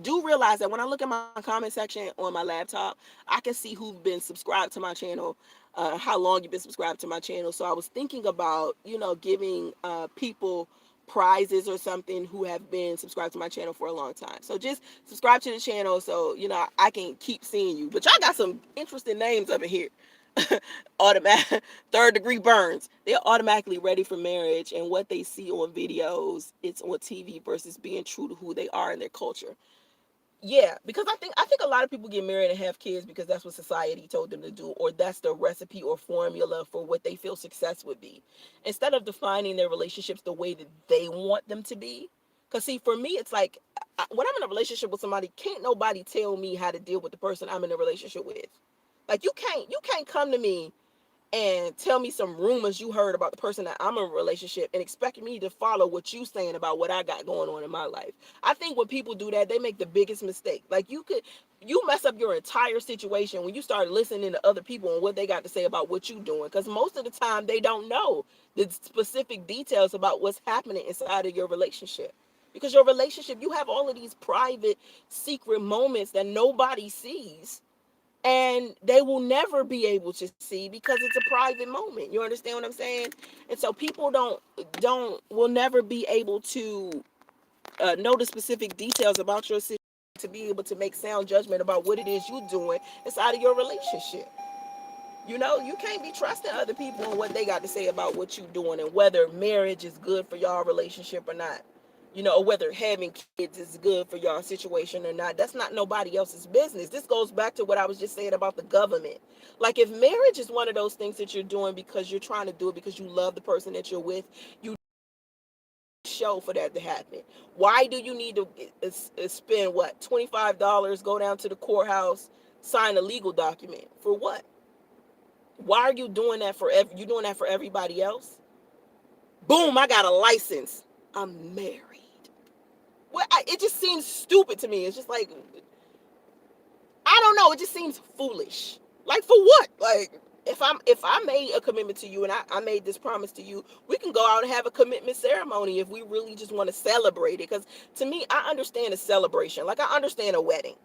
Do realize that when I look at my comment section on my laptop, I can see who've been subscribed to my channel, how long you've been subscribed to my channel. So I was thinking about, giving people prizes or something who have been subscribed to my channel for a long time. So just subscribe to the channel so, I can keep seeing you. But y'all got some interesting names up in here. automatic third degree burns. They're automatically ready for marriage, and what they see on videos, it's on TV versus being true to who they are and their culture. Yeah, because I think a lot of people get married and have kids because that's what society told them to do, or that's the recipe or formula for what they feel success would be, instead of defining their relationships the way that they want them to be. Because see, for me, it's like when I'm in a relationship with somebody, can't nobody tell me how to deal with the person I'm in a relationship with. Like you can't come to me and tell me some rumors you heard about the person that I'm in a relationship and expect me to follow what you saying about what I got going on in my life. I think when people do that, they make the biggest mistake. Like you mess up your entire situation when you start listening to other people and what they got to say about what you doing. Because most of the time they don't know the specific details about what's happening inside of your relationship. Because your relationship, you have all of these private, secret moments that nobody sees, and they will never be able to see because it's a private moment. You understand what I'm saying? And so people don't will never be able to know the specific details about your situation to be able to make sound judgment about what it is you're doing inside of your relationship. You know, you can't be trusting other people and what they got to say about what you're doing and whether marriage is good for y'all relationship or not. You know, or whether having kids is good for y'all situation or not. That's not nobody else's business. This goes back to what I was just saying about the government. Like, if marriage is one of those things that you're doing because you're trying to do it because you love the person that you're with, you show for that to happen. Why do you need to spend what, $25, go down to the courthouse, sign a legal document for what? Why are you doing that for you doing that for everybody else? Boom, I got a license. I'm married. Well, it just seems stupid to me. It's just like, I don't know. It just seems foolish. Like, for what? Like, if I made a commitment to you and I made this promise to you, we can go out and have a commitment ceremony if we really just want to celebrate it. Because to me, I understand a celebration. Like, I understand a wedding.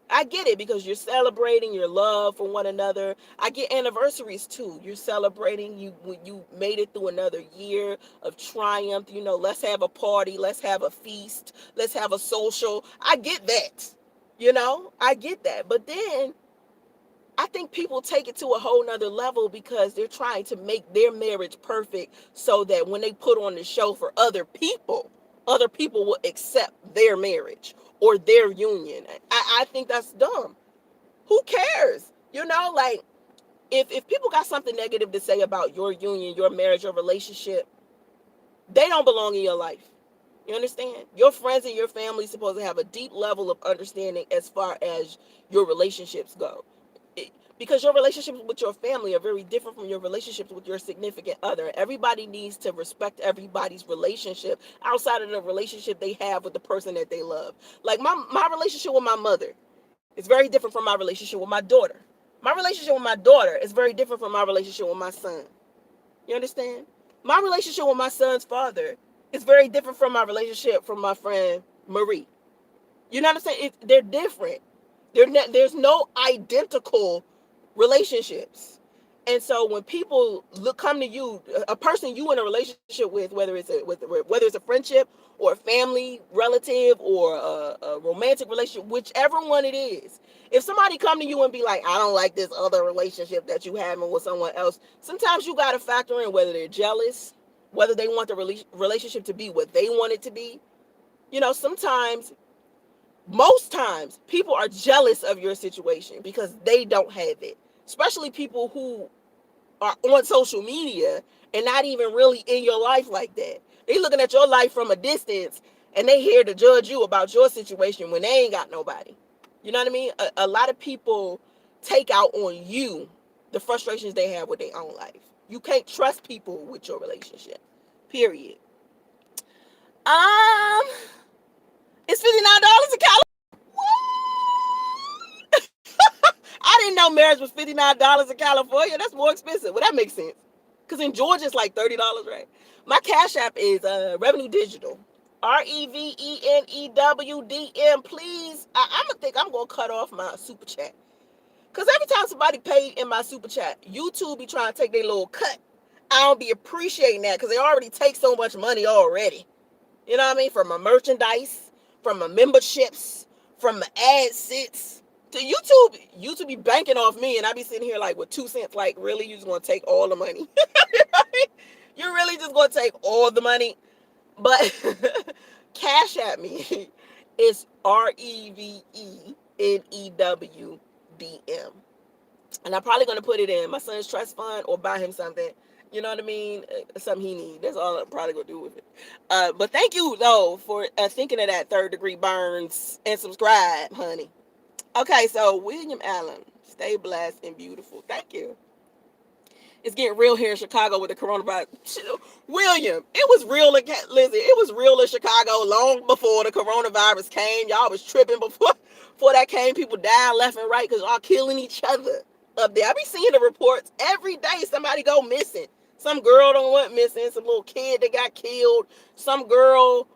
I get it because you're celebrating your love for one another. I get anniversaries too. You're celebrating you when you made it through another year of triumph. You know, let's have a party, let's have a feast, let's have a social. I get that. You know, I get that. But then I think people take it to a whole nother level because they're trying to make their marriage perfect so that when they put on the show for other people will accept their marriage or their union. I think that's dumb. Who cares? You know, like, if people got something negative to say about your union, your marriage, your relationship, they don't belong in your life. You understand? Your friends and your family supposed to have a deep level of understanding as far as your relationships go. Because your relationships with your family are very different from your relationships with your significant other. Everybody needs to respect everybody's relationship outside of the relationship they have with the person that they love. Like, my relationship with my mother is very different from my relationship with my daughter. My relationship with my daughter is very different from my relationship with my son. You understand? My relationship with my son's father is very different from my relationship from my friend Marie. You know what I'm saying? They're different. There's no identical relationships. And so when people come to you, a person you in a relationship with, whether it's a friendship or a family relative or a romantic relationship, whichever one it is, if somebody come to you and be like, I don't like this other relationship that you having with someone else, sometimes you got to factor in whether they're jealous, whether they want the relationship to be what they want it to be. You know, most times people are jealous of your situation because they don't have it, especially people who are on social media and not even really in your life like that. They looking at your life from a distance and they here to judge you about your situation when they ain't got nobody. You know what I mean? A lot of people take out on you the frustrations they have with their own life. You can't trust people with your relationship, period. um it's $59 a calorie. I didn't know marriage was $59 in California. That's more expensive. Well, that makes sense. Because in Georgia, it's like $30, right? My Cash App is Revenue Digital. REVENEWDM. Please, I'm going to think I'm going to cut off my super chat. Because every time somebody paid in my super chat, YouTube be trying to take their little cut. I don't be appreciating that because they already take so much money already. You know what I mean? From my merchandise, from my memberships, from my ad sits. YouTube be banking off me, and I be sitting here like with 2 cents. Like, really, you just gonna take all the money? You're really just gonna take all the money? But cash at me. It's REVENEWDM. And I'm probably gonna put it in my son's trust fund or buy him something. You know what I mean? Something he needs. That's all I'm probably gonna do with it. But thank you though for thinking of that third degree burns and subscribe, honey. Okay, so William Allen, stay blessed and beautiful. Thank you. It's getting real here in Chicago with the coronavirus. William, it was real in Lizzie. It was real in Chicago long before the coronavirus came. Y'all was tripping before that came. People dying left and right because y'all killing each other up there. I be seeing the reports every day. Somebody go missing. Some girl don't went missing. Some little kid that got killed. Some girl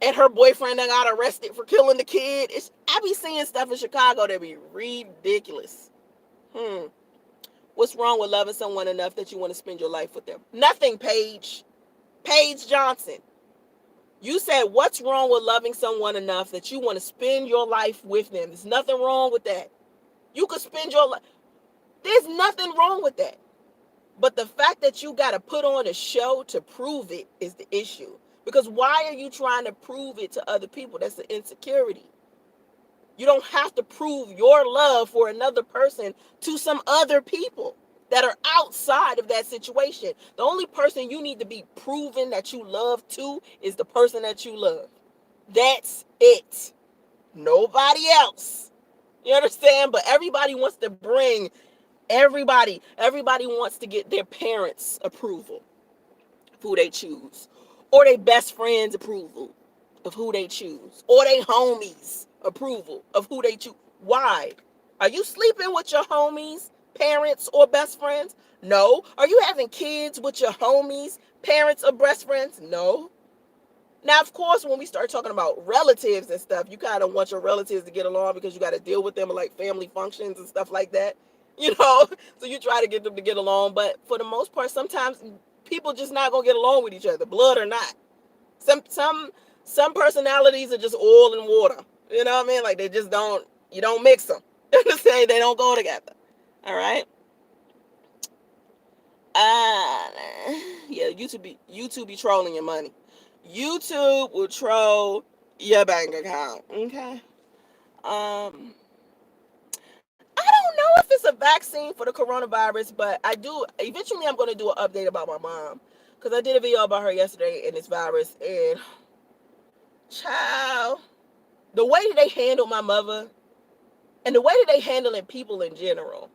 and her boyfriend that got arrested for killing the kid. I be seeing stuff in Chicago that be ridiculous. What's wrong with loving someone enough that you want to spend your life with them? Nothing, Paige. Paige Johnson. You said, what's wrong with loving someone enough that you want to spend your life with them? There's nothing wrong with that. You could spend your life. There's nothing wrong with that. But the fact that you got to put on a show to prove it is the issue. Because why are you trying to prove it to other people? That's the insecurity. You don't have to prove your love for another person to some other people that are outside of that situation. The only person you need to be proven that you love to is the person that you love. That's it. Nobody else. You understand? But everybody wants to bring everybody wants to get their parents' approval of who they choose, or their best friend's approval of who they choose, or their homies' approval of who they choose. Why? Are you sleeping with your homies, parents, or best friends? No. Are you having kids with your homies, parents, or best friends? No. Now, of course, when we start talking about relatives and stuff, you kind of want your relatives to get along because you got to deal with them at like family functions and stuff like that, you know? So you try to get them to get along. But for the most part, sometimes people just not going to get along with each other, blood or not. Some personalities are just oil and water. You know what I mean? Like they just don't, you don't mix them. You understand? They don't go together. All right? Yeah, YouTube be trolling your money. YouTube will troll your bank account. Okay. I don't know if it's a vaccine for the coronavirus, but I do. Eventually, I'm going to do an update about my mom because I did a video about her yesterday and this virus. And child, the way that they handle my mother and the way that they handling people in general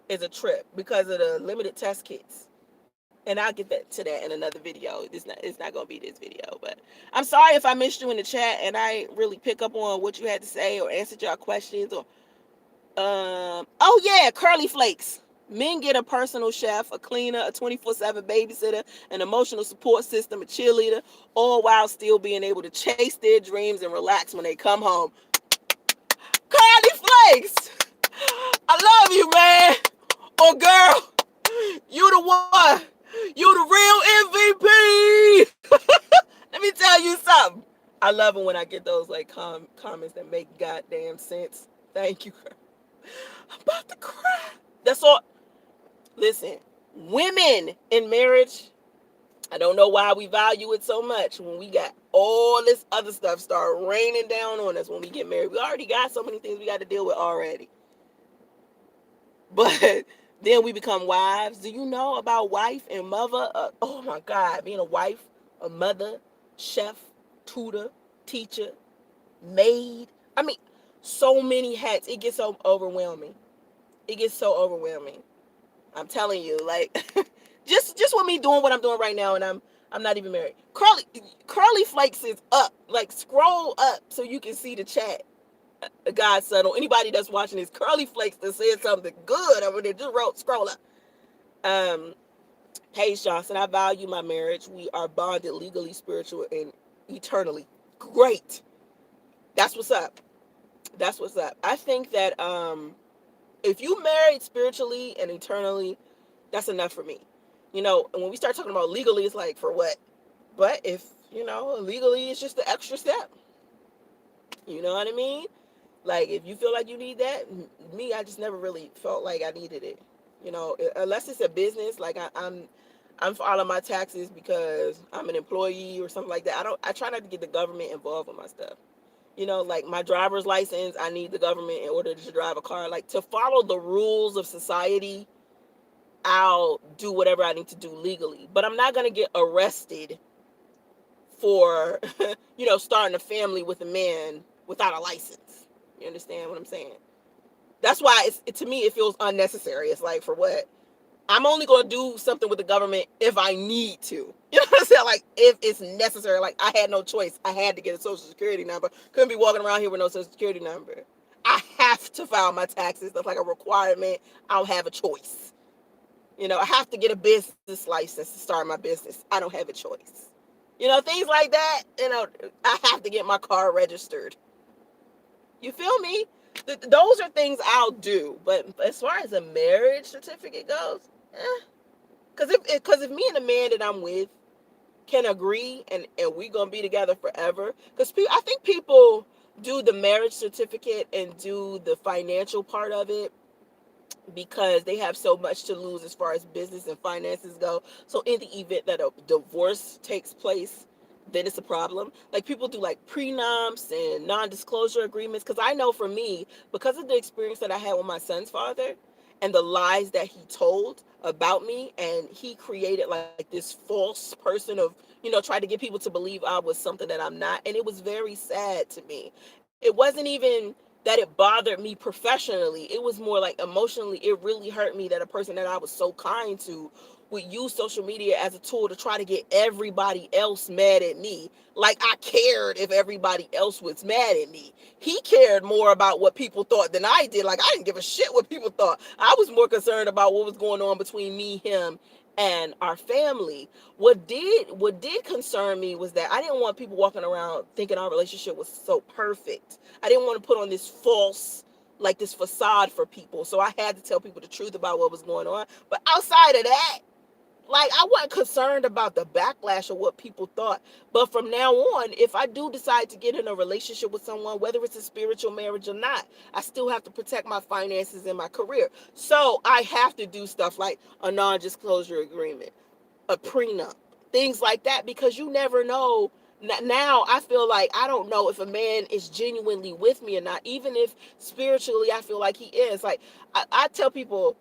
is a trip because of the limited test kits. And I'll get to that in another video. It's not gonna be this video, but I'm sorry if I missed you in the chat and I really pick up on what you had to say or answered your questions or oh yeah, curly flakes. Men get a personal chef, a cleaner, a 24/7 babysitter, an emotional support system, a cheerleader, all while still being able to chase their dreams and relax when they come home. Curly flakes, I love you, man. Oh girl, you the one. You the real MVP. Let me tell you something. I love it when I get those like comments that make goddamn sense. Thank you, girl. I'm about to cry. That's all. Listen, women in marriage, I don't know why we value it so much when we got all this other stuff start raining down on us when we get married. We already got so many things we got to deal with already. But then we become wives. Do you know about wife and mother? Oh my God, being a wife, a mother, chef, tutor, teacher, maid. I mean, so many hats. It gets so overwhelming. It gets so overwhelming. I'm telling you, like, just with me doing what I'm doing right now, and I'm not even married. Curly Flakes is up. Like, scroll up so you can see the chat. God subtle. Anybody that's watching this, Curly Flakes that said something good over there, just scroll up. Paige Johnson, I value my marriage. We are bonded legally, spiritual, and eternally. Great. That's what's up. That's what's up. I think that if you married spiritually and eternally, that's enough for me. You know, and when we start talking about legally, it's like, for what? But if, you know, legally, it's just the extra step. You know what I mean? Like, if you feel like you need that, me, I just never really felt like I needed it. You know, unless it's a business, like I'm filing my taxes because I'm an employee or something like that. I try not to get the government involved with my stuff. You know, like my driver's license, I need the government in order to drive a car. Like, to follow the rules of society, I'll do whatever I need to do legally. But I'm not going to get arrested for, starting a family with a man without a license. You understand what I'm saying? That's why to me, it feels unnecessary. It's like, for what? I'm only going to do something with the government if I need to. You know what I'm saying? Like, if it's necessary. Like, I had no choice. I had to get a social security number. Couldn't be walking around here with no social security number. I have to file my taxes. That's like a requirement. I don't have a choice. I have to get a business license to start my business. I don't have a choice. Things like that. I have to get my car registered. You feel me? Those are things I'll do. But as far as a marriage certificate goes, because if me and the man that I'm with can agree and we gonna be together forever, because I think people do the marriage certificate and do the financial part of it because they have so much to lose as far as business and finances go. So in the event that a divorce takes place, then it's a problem. Like, people do like prenups and non-disclosure agreements. Because I know, for me, because of the experience that I had with my son's father and the lies that he told about me, and he created like this false person of, tried to get people to believe I was something that I'm not. And it was very sad to me. It wasn't even that it bothered me professionally. It was more like, emotionally, it really hurt me that a person that I was so kind to would use social media as a tool to try to get everybody else mad at me. Like, I cared if everybody else was mad at me. He cared more about what people thought than I did. Like, I didn't give a shit what people thought. I was more concerned about what was going on between me, him, and our family. What did concern me was that I didn't want people walking around thinking our relationship was so perfect. I didn't want to put on this false, like, this facade for people. So I had to tell people the truth about what was going on. But outside of that, like, I wasn't concerned about the backlash of what people thought. But from now on, if I do decide to get in a relationship with someone, whether it's a spiritual marriage or not, I still have to protect my finances and my career. So I have to do stuff like a non-disclosure agreement, a prenup, things like that, because you never know. Now I feel like I don't know if a man is genuinely with me or not, even if spiritually I feel like he is. Like, I tell people,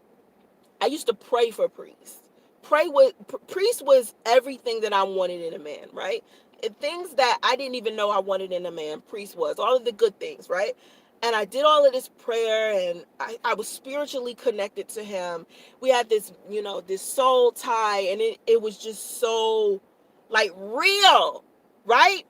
I used to pray for priests. Priest was everything that I wanted in a man, right? And things that I didn't even know I wanted in a man, priest was all of the good things, right? And I did all of this prayer, and I was spiritually connected to him. We had this, this soul tie, and it was just so, like, real, right?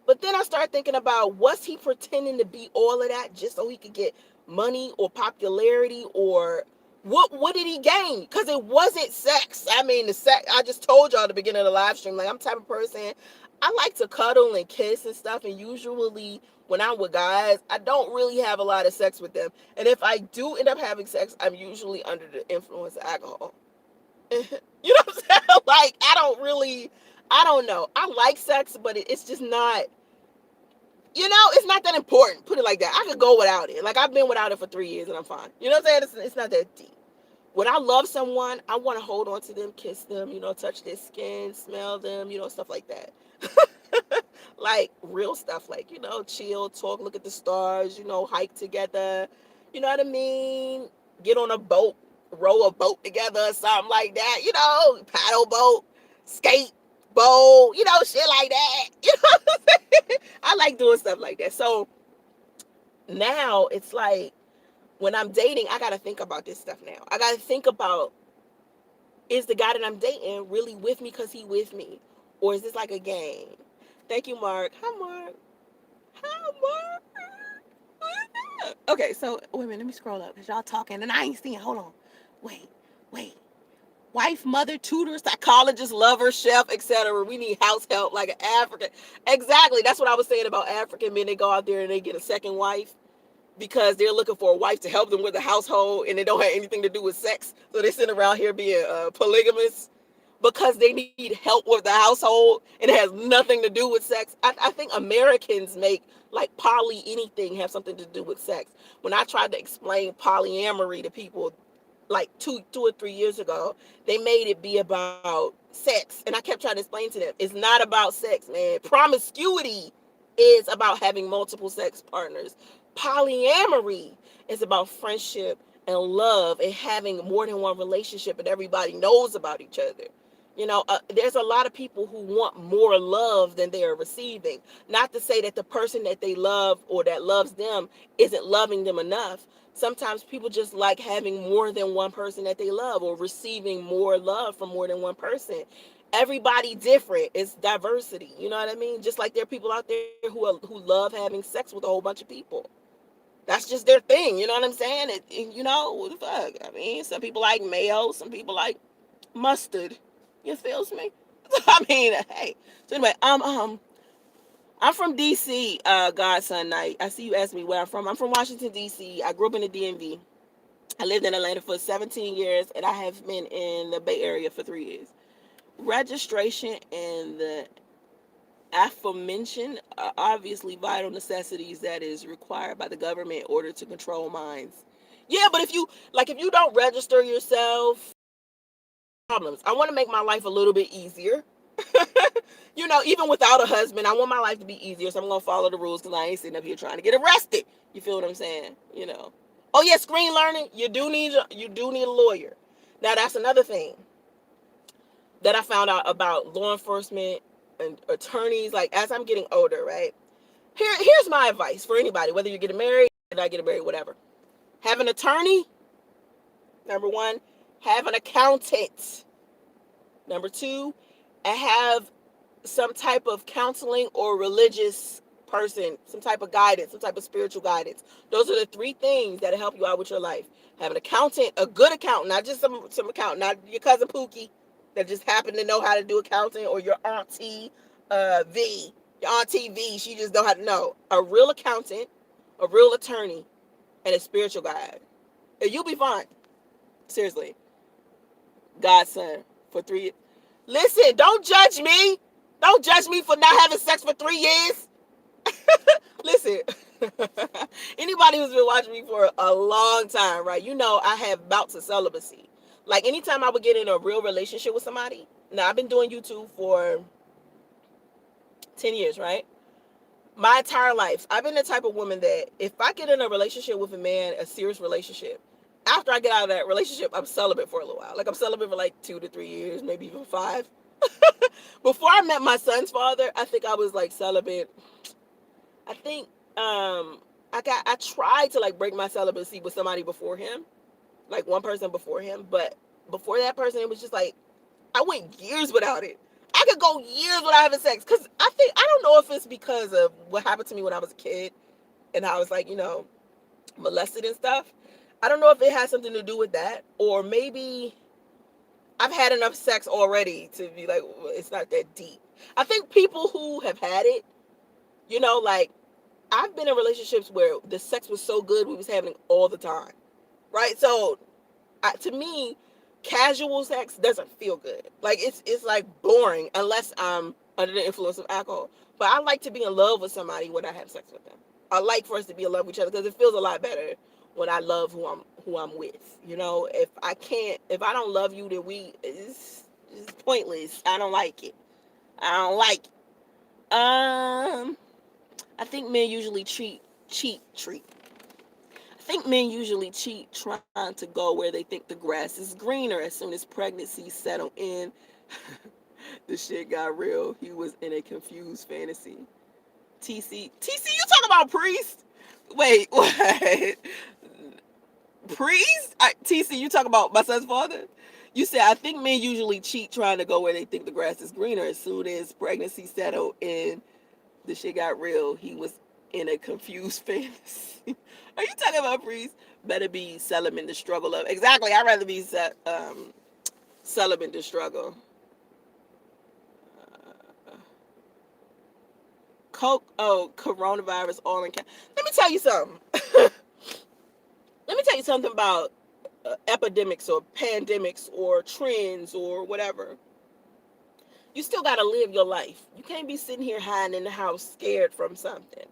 But then I started thinking about, was he pretending to be all of that just so he could get money or popularity, or what did he gain? Because it wasn't sex. I mean, the sex, I just told y'all at the beginning of the live stream, like, I'm the type of person, I like to cuddle and kiss and stuff, and usually when I'm with guys, I don't really have a lot of sex with them. And if I do end up having sex, I'm usually under the influence of alcohol. You know what I'm saying? Like, I don't know. I like sex, but it's just not, it's not that important. Put it like that. I could go without it. Like, I've been without it for 3 years and I'm fine. You know what I'm saying? It's not that deep. When I love someone, I want to hold on to them, kiss them, touch their skin, smell them, stuff like that. Like, real stuff, like, chill, talk, look at the stars, hike together. You know what I mean? Get on a boat, row a boat together or something like that, paddle boat, skate, bowl, shit like that. You know what I'm saying? I like doing stuff like that. So now it's like, when I'm dating, I got to think about this stuff now. I got to think about, is the guy that I'm dating really with me because he with me? Or is this like a game? Thank you, Mark. Hi, Mark. Hi, Mark. Okay, so wait a minute. Let me scroll up because y'all talking and I ain't seeing. Hold on. Wait. Wife, mother, tutor, psychologist, lover, chef, etc. We need house help like an African. Exactly. That's what I was saying about African men. They go out there and they get a second wife because they're looking for a wife to help them with the household, and they don't have anything to do with sex. So they sit around here being polygamous. because they need help with the household and it has nothing to do with sex. I think Americans make like poly anything have something to do with sex. When I tried to explain polyamory to people like two or 3 years ago, they made it be about sex. And I kept trying to explain to them, it's not about sex, man. Promiscuity is about having multiple sex partners. Polyamory is about friendship and love and having more than one relationship and everybody knows about each other. There's a lot of people who want more love than they are receiving. Not to say that the person that they love or that loves them isn't loving them enough. Sometimes people just like having more than one person that they love or receiving more love from more than one person. Everybody different. It's diversity. You know what I mean? Just like there are people out there who love having sex with a whole bunch of people. That's just their thing. You know what I'm saying? What the fuck? I mean, some people like mayo. Some people like mustard. You feels me? I mean, hey. So anyway, I'm from DC, Godson Night. I see you asked me where I'm from. I'm from Washington, DC. I grew up in the DMV. I lived in Atlanta for 17 years, and I have been in the Bay Area for 3 years. Registration and the aforementioned are obviously vital necessities that is required by the government in order to control minds. Yeah, but if you don't register yourself, problems. I want to make my life a little bit easier. Even without a husband, I want my life to be easier. So I'm gonna follow the rules because I ain't sitting up here trying to get arrested. You feel what I'm saying? Oh yeah, screen learning. You do need a lawyer. Now that's another thing that I found out about law enforcement and attorneys. Like as I'm getting older, right? Here's my advice for anybody, whether you're getting married, not getting married, whatever. Have an attorney. Number one, have an accountant. Number two, and have some type of counseling or religious person, some type of guidance, some type of spiritual guidance. Those are the three things that help you out with your life. Have an accountant, a good accountant, not just some accountant, not your cousin Pookie that just happened to know how to do accounting, or your auntie V, your auntie V, she just know how to know. A real accountant, a real attorney, and a spiritual guide. And you'll be fine. Seriously. Godson for 3 years. Listen, don't judge me. Don't judge me for not having sex for 3 years. Listen, anybody who's been watching me for a long time, right? I have bouts of celibacy. Like anytime I would get in a real relationship with somebody. Now I've been doing YouTube for 10 years, right? My entire life, I've been the type of woman that if I get in a relationship with a man, a serious relationship, after I get out of that relationship, I'm celibate for a little while. Like I'm celibate for like 2 to 3 years, maybe even 5. Before I met my son's father, I think I was like celibate. I think I tried to like break my celibacy with somebody before him, like one person before him, but before that person, it was just like I went years without it. I could go years without having sex because I don't know if it's because of what happened to me when I was a kid and I was like molested and stuff. I don't know if it has something to do with that, or maybe I've had enough sex already to be like, well, it's not that deep. I think people who have had it, like I've been in relationships where the sex was so good we was having it all the time, right? So to me, casual sex doesn't feel good. Like it's like boring unless I'm under the influence of alcohol. But I like to be in love with somebody when I have sex with them. I like for us to be in love with each other because it feels a lot better when I love who I'm with. If I don't love you, then it's pointless. I don't like it. I don't like it. I think men usually treat. I think men usually cheat trying to go where they think the grass is greener. As soon as pregnancy settled in, the shit got real. He was in a confused fantasy. TC, you talking about priest? Wait, what? Priest? TC, you talking about my son's father? You said, I think men usually cheat trying to go where they think the grass is greener. As soon as pregnancy settled in, the shit got real. He was in a confused fantasy. Are you talking about priest? Better be celibate the struggle of. Exactly. I'd rather be celibate the struggle. Coronavirus all in. Let me tell you something. Let me tell you something about epidemics or pandemics or trends or whatever. You still got to live your life. You can't be sitting here hiding in the house scared from something.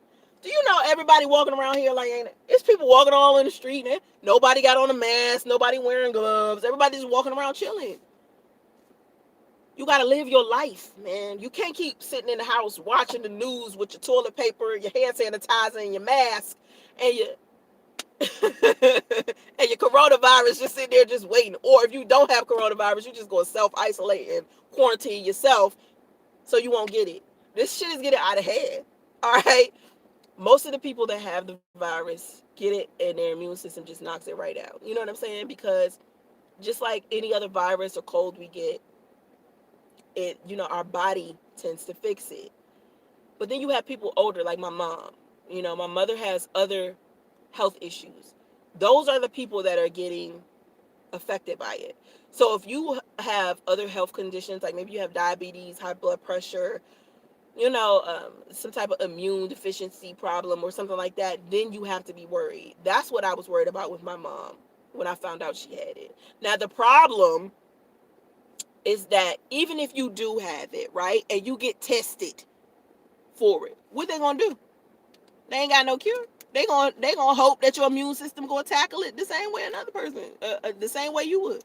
Do you know everybody walking around here like ain't it? It's people walking all in the street, and nobody got on a mask, nobody wearing gloves, everybody's walking around chilling. You gotta live your life, man. You can't keep sitting in the house watching the news with your toilet paper, your hand sanitizer, and your mask, and your and your coronavirus just sitting there just waiting. Or if you don't have coronavirus, you just go self isolate and quarantine yourself so you won't get it. This shit is getting out of hand. All right. Most of the people that have the virus get it and their immune system just knocks it right out. You know what I'm saying? Because just like any other virus or cold we get, it, our body tends to fix it. But then you have people older like my mom. My mother has other health issues. Those are the people that are getting affected by it. So if you have other health conditions, like maybe you have diabetes, high blood pressure, some type of immune deficiency problem or something like that, then you have to be worried. That's what I was worried about with my mom when I found out she had it. Now, the problem is that even if you do have it, right, and you get tested for it, what they gonna do? They ain't got no cure. They gonna hope that your immune system gonna tackle it the same way another person, the same way you would.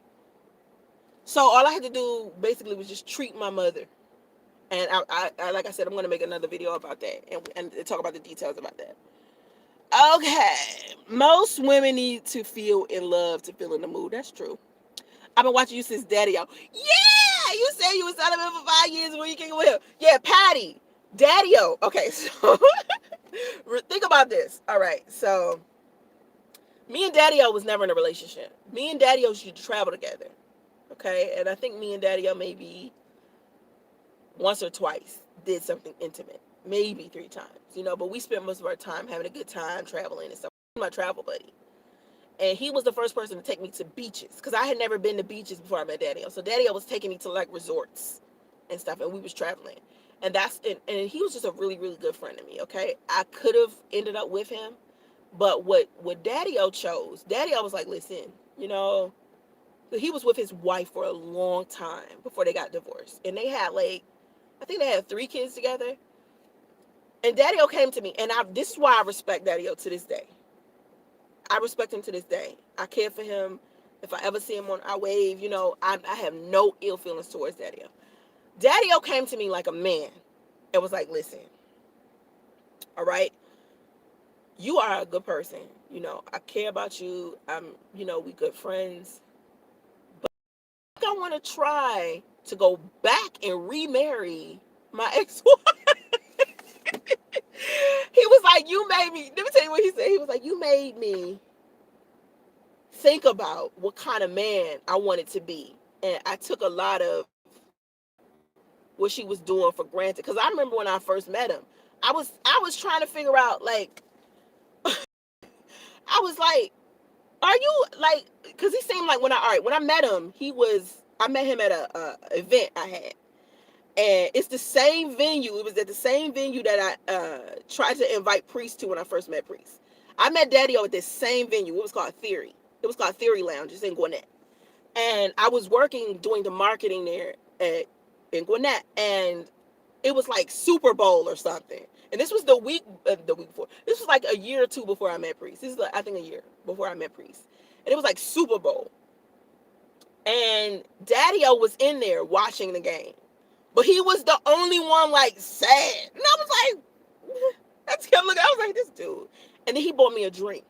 So all I had to do basically was just treat my mother. And I like I said, I'm gonna make another video about that and talk about the details about that. Okay, most women need to feel in love to feel in the mood. That's true. I've been watching you since Daddy-O. Yeah, you said you was celibate for 5 years when you came with him. Yeah, Patty, Daddy-O. Okay, so think about this. All right, so me and Daddy-O was never in a relationship. Me and Daddy-O used to travel together. Okay, and I think me and Daddy-O maybe once or twice did something intimate, maybe 3 times, but we spent most of our time having a good time traveling and stuff. My travel buddy, and he was the first person to take me to beaches because I had never been to beaches before I met Daddy-O. So Daddy-O was taking me to like resorts and stuff, and we was traveling, and he was just a really really good friend to me. Okay, I could have ended up with him, but what Daddy-O chose, Daddy-O was like, listen, he was with his wife for a long time before they got divorced, and they had like, I think they had 3 kids together. And Daddy-O came to me, and this is why I respect Daddy-O to this day. I respect him to this day. I care for him. If I ever see him I wave. I have no ill feelings towards Daddy-O. Daddy-O came to me like a man and was like, listen, all right, you are a good person. I care about you. We good friends. But I want to try to go back and remarry my ex-wife. He was like, you made me, let me tell you what he said. He was like, you made me think about what kind of man I wanted to be. And I took a lot of what she was doing for granted. Because I remember when I first met him, I was trying to figure out, like, I was like, are you like, because he seemed like when I met him, I met him at a event I had. And it's the same venue. It was at the same venue that I tried to invite Priest to when I first met Priest. I met Daddy-O at this same venue. It was called Theory. It was called Theory Lounge. It's in Gwinnett. And I was working doing the marketing there in Gwinnett. And it was like Super Bowl or something. And this was the week before. This was like a year or two before I met Priest. This is like, I think a year before I met Priest. And it was like Super Bowl. And Daddy-O was in there watching the game. But he was the only one like sad. And I was like, I just kept looking. I was like, this dude. And then he bought me a drink.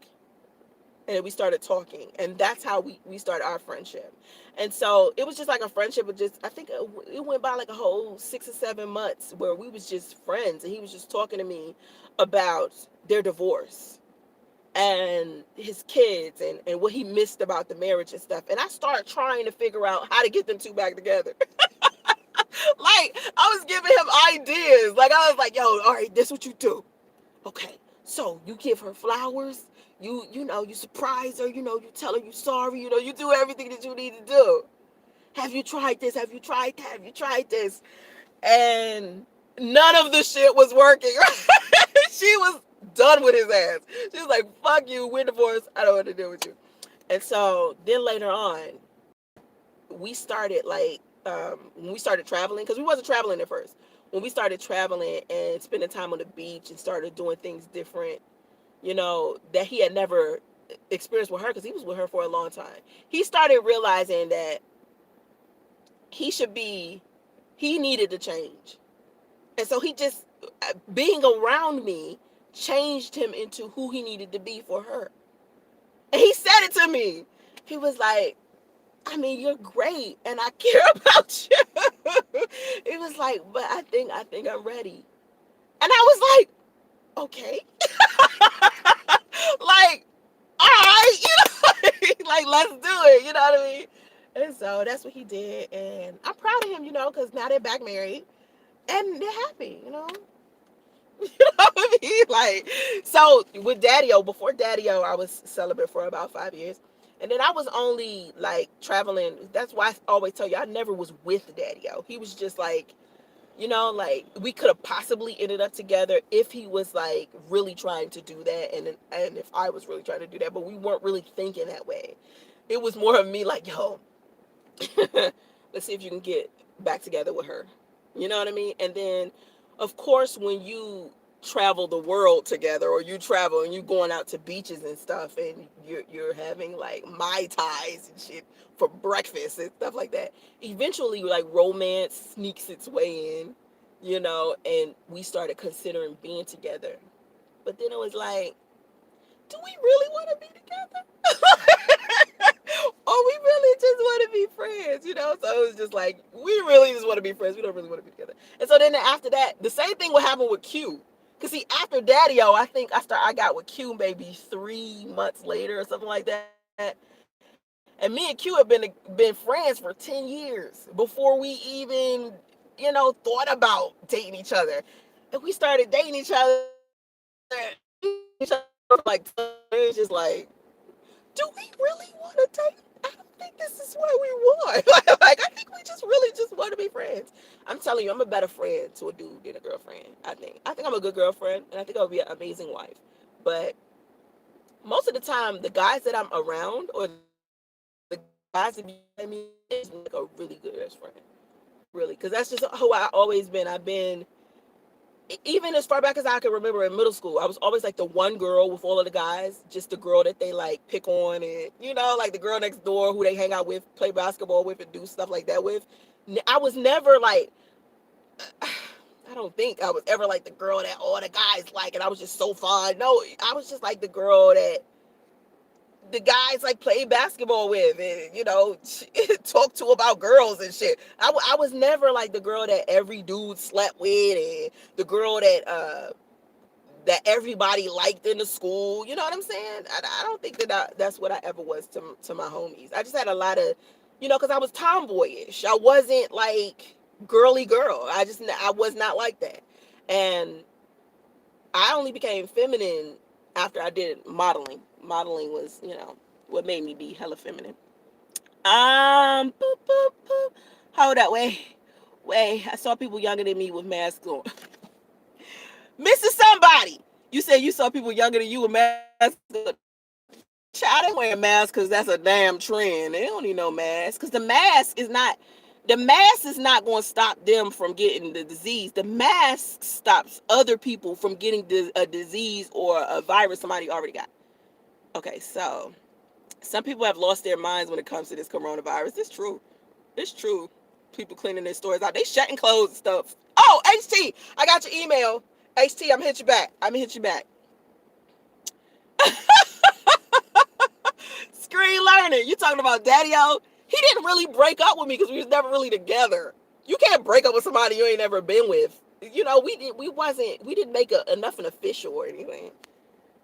And we started talking. And that's how we started our friendship. And so it was just like a friendship of just, I think it went by like a whole 6 or 7 months where we was just friends. And he was just talking to me about their divorce and his kids and what he missed about the marriage and stuff. And I started trying to figure out how to get them two back together. Like, I was giving him ideas. Like, I was like, yo, all right, this is what you do. Okay, so you give her flowers. You surprise her. You tell her you're sorry. You do everything that you need to do. Have you tried this? Have you tried that? Have you tried this? And none of the shit was working. She was done with his ass. She was like, fuck you, we're divorced. I don't want to deal with you. And so then later on, we started like when we started traveling, because we wasn't traveling at first. When we started traveling and spending time on the beach and started doing things different, that he had never experienced with her, because he was with her for a long time. He started realizing that he should be, he needed to change. And so he just, being around me changed him into who he needed to be for her. And he said it to me. He was like, I mean, you're great and I care about you. He was like, but I think I'm ready. And I was like, okay. Like, all right, like, let's do it, you know what I mean? And so that's what he did. And I'm proud of him, because now they're back married and they're happy, you know? You know what I mean? Like, so with Daddy-O, before Daddy-O, I was celibate for about 5 years. And then I was only like traveling. That's why I always tell you, I never was with Daddy-O. He was just like, like we could have possibly ended up together if he was like really trying to do that, and if I was really trying to do that, but we weren't really thinking that way. It was more of me like, yo, let's see if you can get back together with her. You know what I mean? And then, of course, when you travel the world together, or you travel and you going out to beaches and stuff, and you're having like mai tais and shit for breakfast and stuff like that, eventually like romance sneaks its way in, and we started considering being together. But then it was like, do we really want to be together? Or we really just want to be friends, So it was just like, we really just want to be friends. We don't really want to be together. And so then after that, the same thing would happen with Q. Cause see, after Daddy-O, I think I got with Q maybe 3 months later or something like that. And me and Q have been friends for 10 years before we even, thought about dating each other. And we started dating each other, each other for like 2 years. It's just like, do we really want to date? I don't think this is what we want. Like, I think we just really just want to be friends. I'm telling you, I'm a better friend to a dude than a girlfriend. I think I'm a good girlfriend, and I think I'll be an amazing wife. But most of the time, the guys that I'm around, or the guys that be behind me, is like a really good best friend. Really, because that's just who I always been. I've been, even as far back as I can remember in middle school, I was always like the one girl with all of the guys, just the girl that they like pick on, and like the girl next door who they hang out with, play basketball with, and do stuff like that with. I was never like, I don't think I was ever like the girl that all the guys like, and I was just so fun. No, I was just like the girl that the guys like play basketball with, and talk to about girls and shit. I was never like the girl that every dude slept with, and the girl that everybody liked in the school. You know what I'm saying? I don't think that's what I ever was to my homies. I just had a lot of, because I was tomboyish. I wasn't like girly girl. I was not like that. And I only became feminine after I did modeling. Modeling was, what made me be hella feminine. Boop, boop, boop. Hold up, wait. I saw people younger than me with masks on. Mrs. Somebody, you said you saw people younger than you with masks on. Child, they wearing masks because that's a damn trend. They don't need no mask, because the mask is not going to stop them from getting the disease. The mask stops other people from getting a disease or a virus somebody already got. Okay, so some people have lost their minds when it comes to this coronavirus. It's true. It's true. People cleaning their stores out. They shutting clothes and stuff. Oh, HT, I got your email. HT, I'm gonna hit you back. Screen learning. You talking about Daddy-O? He didn't really break up with me because we was never really together. You can't break up with somebody you ain't never been with. We didn't make enough an official or anything.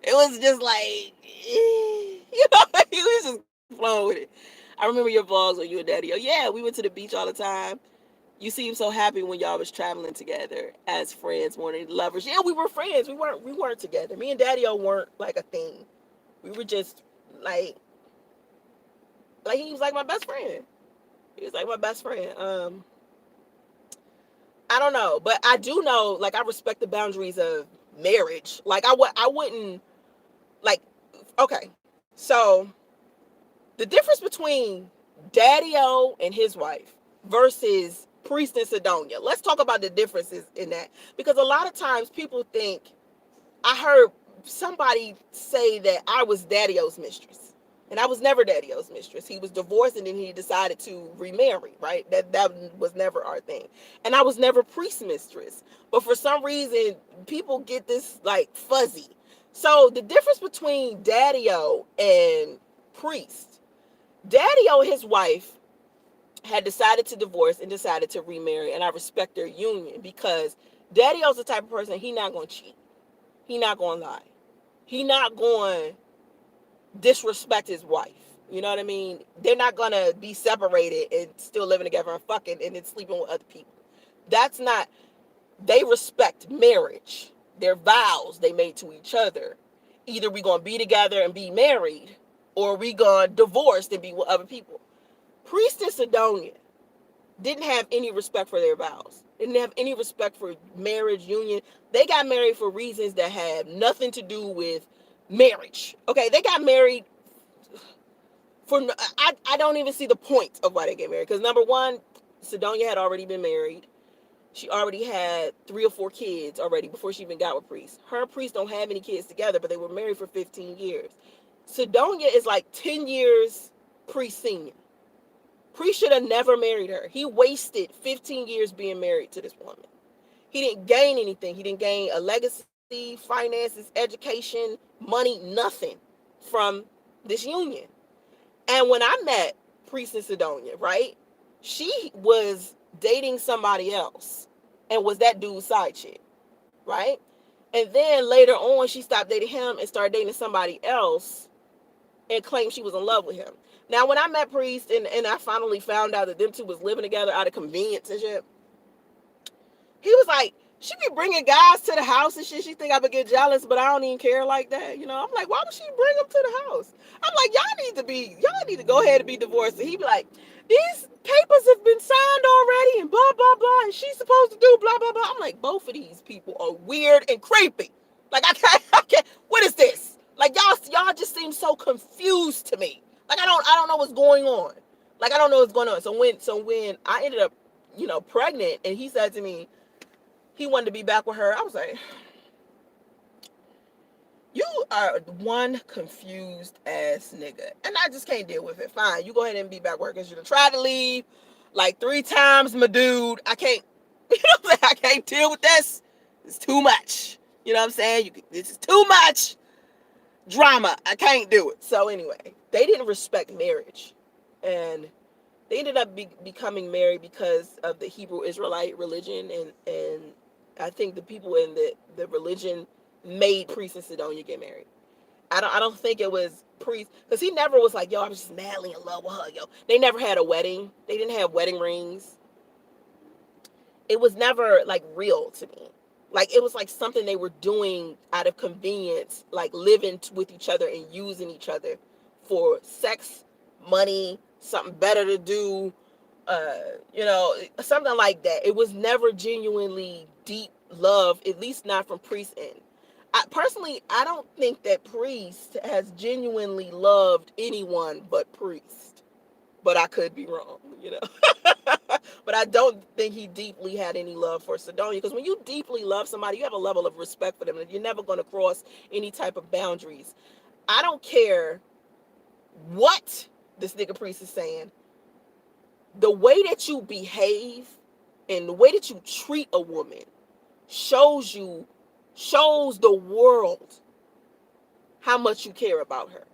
It was just like, he was just flowing with it. I remember your vlogs when you and Daddy-O. Yeah, we went to the beach all the time. You seemed so happy when y'all was traveling together as friends more than lovers. Yeah, we were friends. We weren't together. Me and Daddy-O weren't like a thing. We were just like he was like my best friend. He was like my best friend. I don't know, but I do know, like, I respect the boundaries of marriage. Like, I wouldn't, like, okay, so the difference between Daddy-O and his wife. versus Priest and Sidonia. Let's talk about the differences in that, because a lot of times people think, I heard somebody say that I was Daddy-O's mistress. And I was never Daddy-O's mistress. He was divorced and then he decided to remarry, right? That was never our thing. And I was never Priest mistress. But for some reason, people get this like fuzzy. So the difference between Daddy-O and Priest, Daddy-O and his wife had decided to divorce and decided to remarry, and I respect their union, because Daddy-O's the type of person, he not gonna cheat. He not gonna lie. He not going to disrespect his wife. You know what I mean? They're not gonna be separated and still living together and fucking and then sleeping with other people. That's not. They respect marriage, their vows they made to each other. Either we gonna be together and be married, or we gonna divorce and be with other people. Priest and Sidonia didn't have any respect for their vows. They didn't have any respect for marriage, union. They got married for reasons that had nothing to do with marriage. Okay, they got married for, I don't even see the point of why they get married. Because number one, Sidonia had already been married. She already had 3 or 4 kids already before she even got with Priest. Her and Priest don't have any kids together, but they were married for 15 years. Sidonia is like 10 years Priest senior. Priest should have never married her. He wasted 15 years being married to this woman. He didn't gain anything. He didn't gain a legacy, finances, education, money, nothing from this union. And when I met Priest and Sidonia, right, she was dating somebody else and was that dude's side chick, right? And then later on, she stopped dating him and started dating somebody else and claimed she was in love with him. Now, when I met Priest and I finally found out that them two was living together out of convenience and shit, he was like, she be bringing guys to the house and shit. She think I would get jealous, but I don't even care like that. You know, I'm like, why would she bring them to the house? I'm like, y'all need to go ahead and be divorced. And he be like, these papers have been signed already and blah, blah, blah. And she's supposed to do blah, blah, blah. I'm like, both of these people are weird and creepy. Like, I can't, what is this? Like, y'all just seem so confused to me. Like, I don't know what's going on. Like, I don't know what's going on. So when I ended up, pregnant, and he said to me, he wanted to be back with her, I was like, you are one confused ass nigga. And I just can't deal with it. Fine, you go ahead and be back with her, because you tried to leave like 3 times, my dude. I can't, I can't deal with this. It's too much. You know what I'm saying? This is too much drama. I can't do it. So anyway, they didn't respect marriage. And they ended up becoming married because of the Hebrew Israelite religion, and I think the people in the religion made Priest and Sidonia get married. I don't think it was Priest, because he never was like, yo, I was just madly in love with her, yo. They never had a wedding. They didn't have wedding rings. It was never like real to me. Like, it was like something they were doing out of convenience, like living with each other and using each other for sex, money, something better to do, something like that. It was never genuinely deep love, at least not from Priest end. I don't think that Priest has genuinely loved anyone but Priest. But I could be wrong. But I don't think he deeply had any love for Sidonia, because when you deeply love somebody, you have a level of respect for them, and you're never going to cross any type of boundaries. I don't care what this nigga Priest is saying. The way that you behave and the way that you treat a woman shows the world how much you care about her.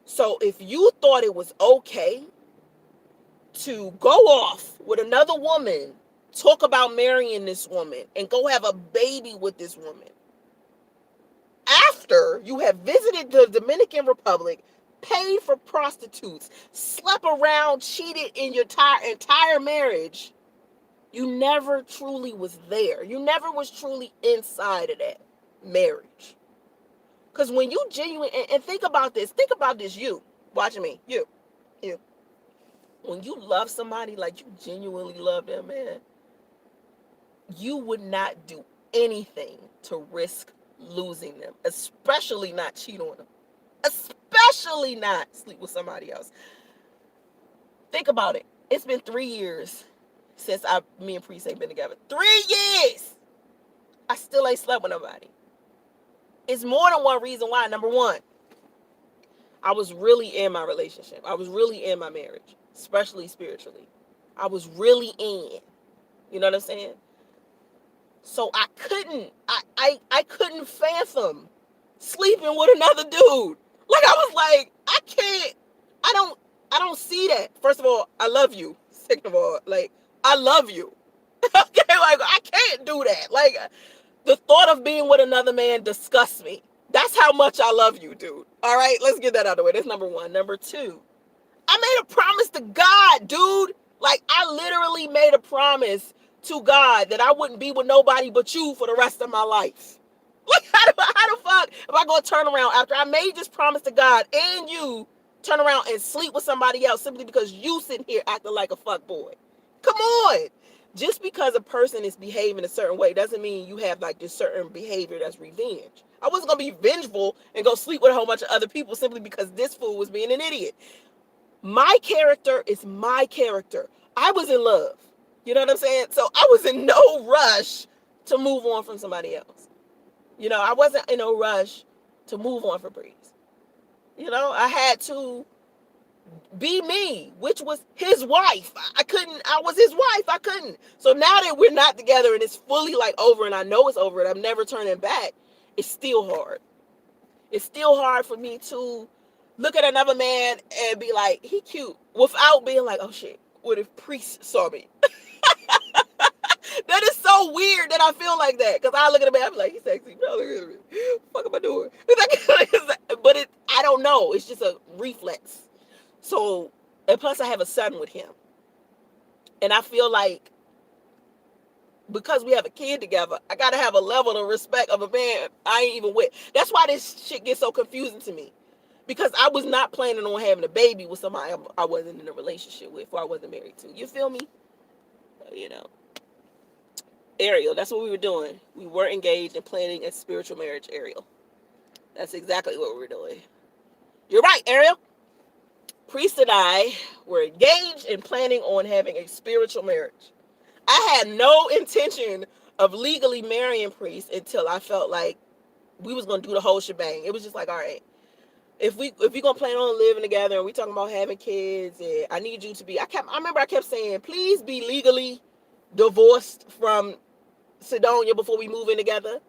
So if you thought it was okay to go off with another woman, talk about marrying this woman, and go have a baby with this woman, after you have visited the Dominican Republic, paid for prostitutes, slept around, cheated in your entire marriage, you never truly was there. You never was truly inside of that marriage. Because when you and think about this, you, watching me, you. When you love somebody like you genuinely love them, man, you would not do anything to risk losing them, especially not cheat on them, especially not sleep with somebody else. Think about it. It's been 3 years since me and Priest ain't been together. 3 years. I still ain't slept with nobody. It's more than one reason why. Number one, I was really in my relationship. I was really in my marriage, especially spiritually. I was really in. You know what I'm saying? So I couldn't fathom sleeping with another dude. Like I was like, I can't, I don't, I don't see that. First of all, I love you. Second of all, like, I love you. Okay, like I can't do that. Like the thought of being with another man disgusts me. That's how much I love you, dude. All right, let's get that out of the way. That's number one. Number two, I made a promise to God, dude. Like, I literally made a promise to God that I wouldn't be with nobody but you for the rest of my life. Like, how the fuck am I going to turn around after I made this promise to God and you turn around and sleep with somebody else simply because you sitting here acting like a fuck boy? Come on. Just because a person is behaving a certain way doesn't mean you have like this certain behavior that's revenge. I wasn't going to be vengeful and go sleep with a whole bunch of other people simply because this fool was being an idiot. My character is my character. I was in love. You know what I'm saying? So I was in no rush to move on from somebody else. You know, I wasn't in no rush to move on from Breeze. You know, I had to be me, which was his wife. I was his wife. I couldn't. So now that we're not together and it's fully like over and I know it's over and I'm never turning back, it's still hard. It's still hard for me to look at another man and be like, he cute, without being like, oh shit, what if Priest saw me? That is so weird that I feel like that. Because I look at a man, I be like, he's sexy. No, look at me. What the fuck am I doing? But I don't know. It's just a reflex. So, and plus I have a son with him. And I feel like because we have a kid together, I gotta have a level of respect of a man I ain't even with. That's why this shit gets so confusing to me. Because I was not planning on having a baby with somebody I wasn't in a relationship with or I wasn't married to. You feel me? You know. Ariel, that's what we were doing. We were engaged in planning a spiritual marriage, Ariel. That's exactly what we were doing. You're right, Ariel. Priest and I were engaged in planning on having a spiritual marriage. I had no intention of legally marrying Priest until I felt like we was gonna do the whole shebang. It was just like, all right, if we gonna plan on living together and we talking about having kids, and I need you to be. I remember I kept saying, please be legally divorced from Sidonia before we move in together,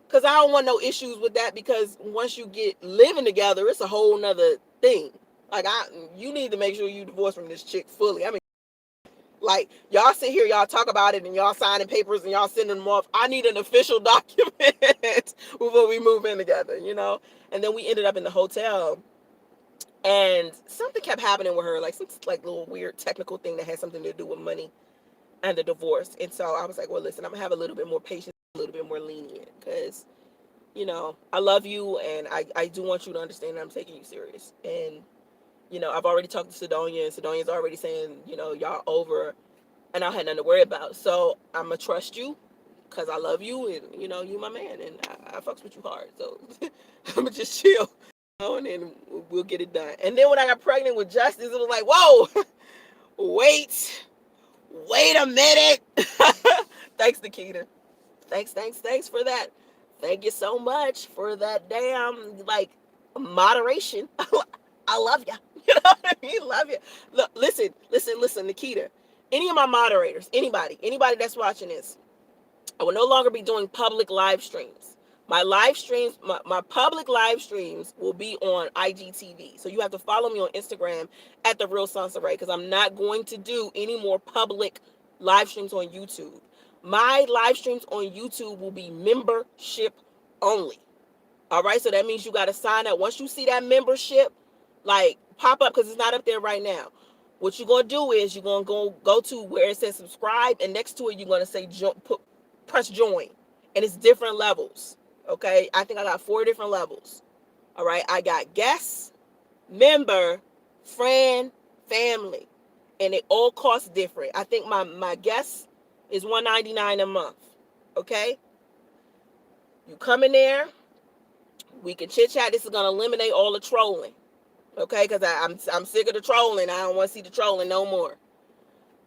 because I don't want no issues with that. Because once you get living together, it's a whole nother thing. Like you need to make sure you divorce from this chick fully. I mean, like, y'all sit here, y'all talk about it, and y'all signing papers and y'all sending them off. I need an official document before we move in together, you know? And then we ended up in the hotel, and something kept happening with her, like some like little weird technical thing that had something to do with money and the divorce. And so I was like, well, listen, I'm gonna have a little bit more patience, a little bit more lenient, because, you know, I love you, and I do want you to understand that I'm taking you serious. And, you know, I've already talked to Sidonia, and Sidonia's already saying, you know, y'all over, and I had nothing to worry about. So I'm gonna trust you because I love you, and you know you my man, and I fucks with you hard. So I'm gonna just chill, you know, and then we'll get it done. And then when I got pregnant with Justice, it was like, whoa, wait a minute. Thanks, Nikita. Thanks for that. Thank you so much for that damn like moderation. I love you. You know what I mean? Love you. Look, listen, Nikita. Any of my moderators, anybody that's watching this, I will no longer be doing public live streams. My live streams, my public live streams will be on IGTV. So you have to follow me on Instagram at the Real Soncerae, because I'm not going to do any more public live streams on YouTube. My live streams on YouTube will be membership only. All right, so that means you got to sign up. Once you see that membership, like, pop up, because it's not up there right now. What you're gonna do is you're gonna go to where it says subscribe, and next to it you're gonna say press join, and it's different levels. Okay, I think I got 4 different levels. All right, I got guest, member, friend, family, and it all costs different. I think my guest is $199 a month. Okay, you come in there, we can chit chat. This is gonna eliminate all the trolling. Okay, because I'm sick of the trolling. I don't want to see the trolling no more.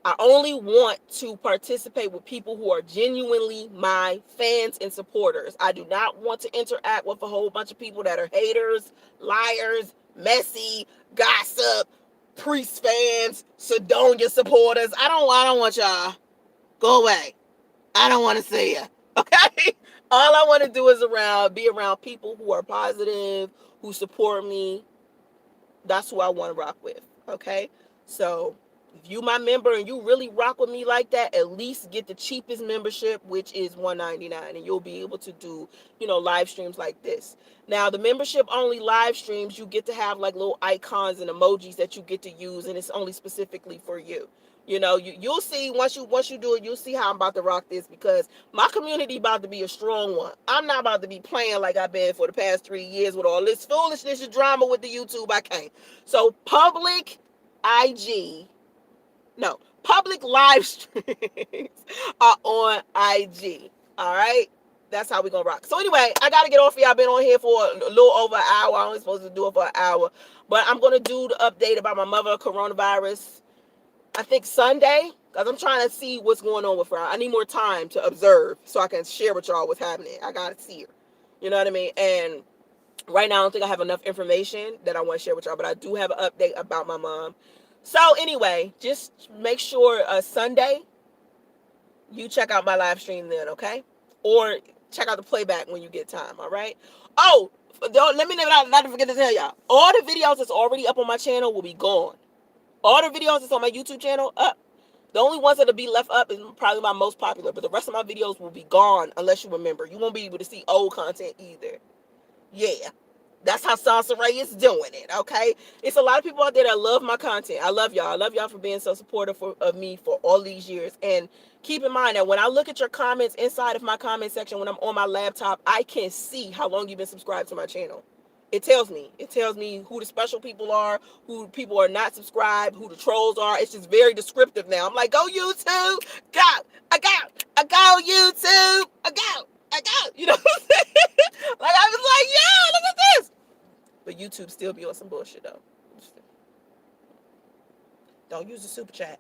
I only want to participate with people who are genuinely my fans and supporters. I do not want to interact with a whole bunch of people that are haters, liars, messy, gossip, priest fans, Sedonia supporters. I don't want y'all. Go away. I don't want to see you. Okay? All I want to do is be around people who are positive, who support me. That's who I want to rock with. Okay? So if you my member and you really rock with me like that, at least get the cheapest membership, which is $199, and you'll be able to do, live streams like this. Now, the membership only live streams, you get to have like little icons and emojis that you get to use, and it's only specifically for you. You'll see once you do it, you'll see how I'm about to rock this, because my community about to be a strong one. I'm not about to be playing like I've been for the past 3 years with all this foolishness and drama with the YouTube. I can't. So IG, public live streams are on IG. All right. That's how we gonna rock. So anyway, I gotta get off here. I've been on here for a little over an hour. I'm only supposed to do it for an hour, but I'm gonna do the update about my mother coronavirus, I think Sunday, because I'm trying to see what's going on with her. I need more time to observe so I can share with y'all what's happening. I gotta see her. You know what I mean? And right now, I don't think I have enough information that I want to share with y'all, but I do have an update about my mom. So anyway, just make sure Sunday you check out my live stream then, okay? Or check out the playback when you get time, all right? Oh, let me not forget to tell y'all. All the videos that's already up on my channel will be gone. All the videos that's on my YouTube channel up. The only ones that'll be left up is probably my most popular, but the rest of my videos will be gone unless you remember. You won't be able to see old content either. Yeah. That's how Soncerae is doing it, okay? It's a lot of people out there that love my content. I love y'all. I love y'all for being so supportive of me for all these years. And keep in mind that when I look at your comments inside of my comment section, when I'm on my laptop, I can see how long you've been subscribed to my channel. It tells me. It tells me who the special people are, who people are not subscribed, who the trolls are. It's just very descriptive now. I'm like, go YouTube, go, I go YouTube, I go. You know what I'm saying? Like I was like, yeah, look at this. But YouTube still be on some bullshit though. Don't use the super chat.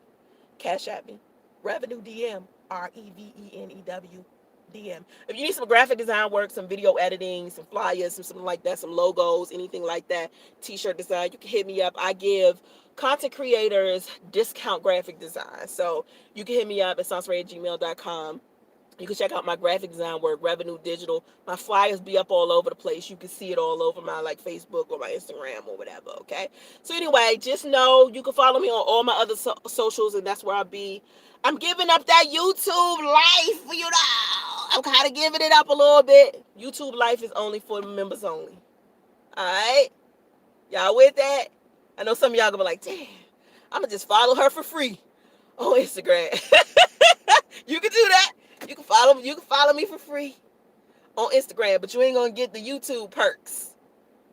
Cash at me. Revenue DM. REVENEW DM. If you need some graphic design work, some video editing, some flyers, something like that, some logos, anything like that, t-shirt design, you can hit me up. I give content creators discount graphic design. So you can hit me up at soncerae@gmail.com. You can check out my graphic design work, Revenue Digital. My flyers be up all over the place. You can see it all over my Facebook or my Instagram or whatever, okay? So anyway, just know you can follow me on all my other socials, and that's where I'll be. I'm giving up that YouTube life, I'm kind of giving it up a little bit. YouTube life is only for the members only. All right? Y'all with that? I know some of y'all gonna be like, damn, I'm gonna just follow her for free on Instagram. You can do that. You can follow me for free on Instagram, but you ain't gonna get the YouTube perks.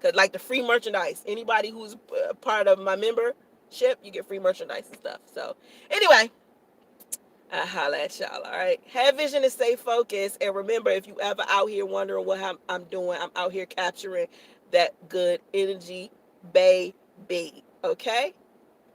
Cause like the free merchandise. Anybody who's part of my membership, you get free merchandise and stuff. So anyway, I holla at y'all, all right? Have vision and stay focused. And remember, if you ever out here wondering what I'm doing, I'm out here capturing that good energy, baby, okay?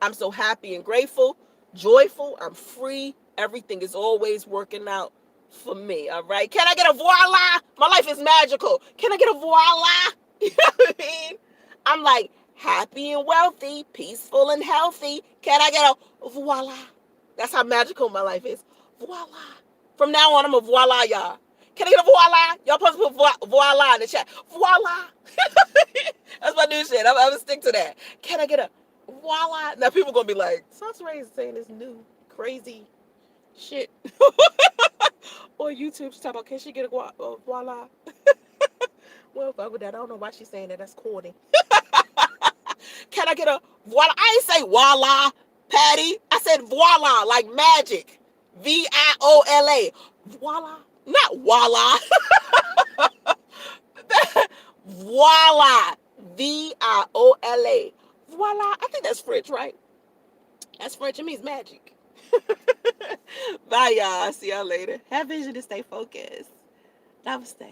I'm so happy and grateful, joyful. I'm free. Everything is always working out for me, all right? Can I get a voila? My life is magical. Can I get a voila? You know what I mean? I'm like happy and wealthy, peaceful and healthy. Can I get a voila? That's how magical my life is. Voila. From now on, I'm a voila, y'all. Can I get a voila? Y'all supposed to put voila in the chat. Voila. That's my new shit. I'm going to stick to that. Can I get a voila? Now, people going to be like, Soncerae is saying this new, crazy shit. Or YouTube, she's talking about, can she get a voila? Well, fuck with that. I don't know why she's saying that. That's corny. Can I get a voila? I ain't say voila, Patty. I said voila, like magic. VIOLA. Voila. Not voila. Voila. VIOLA. Voila. I think that's French, right? That's French. It means magic. Bye, y'all. See y'all later. Have vision and stay focused. Namaste.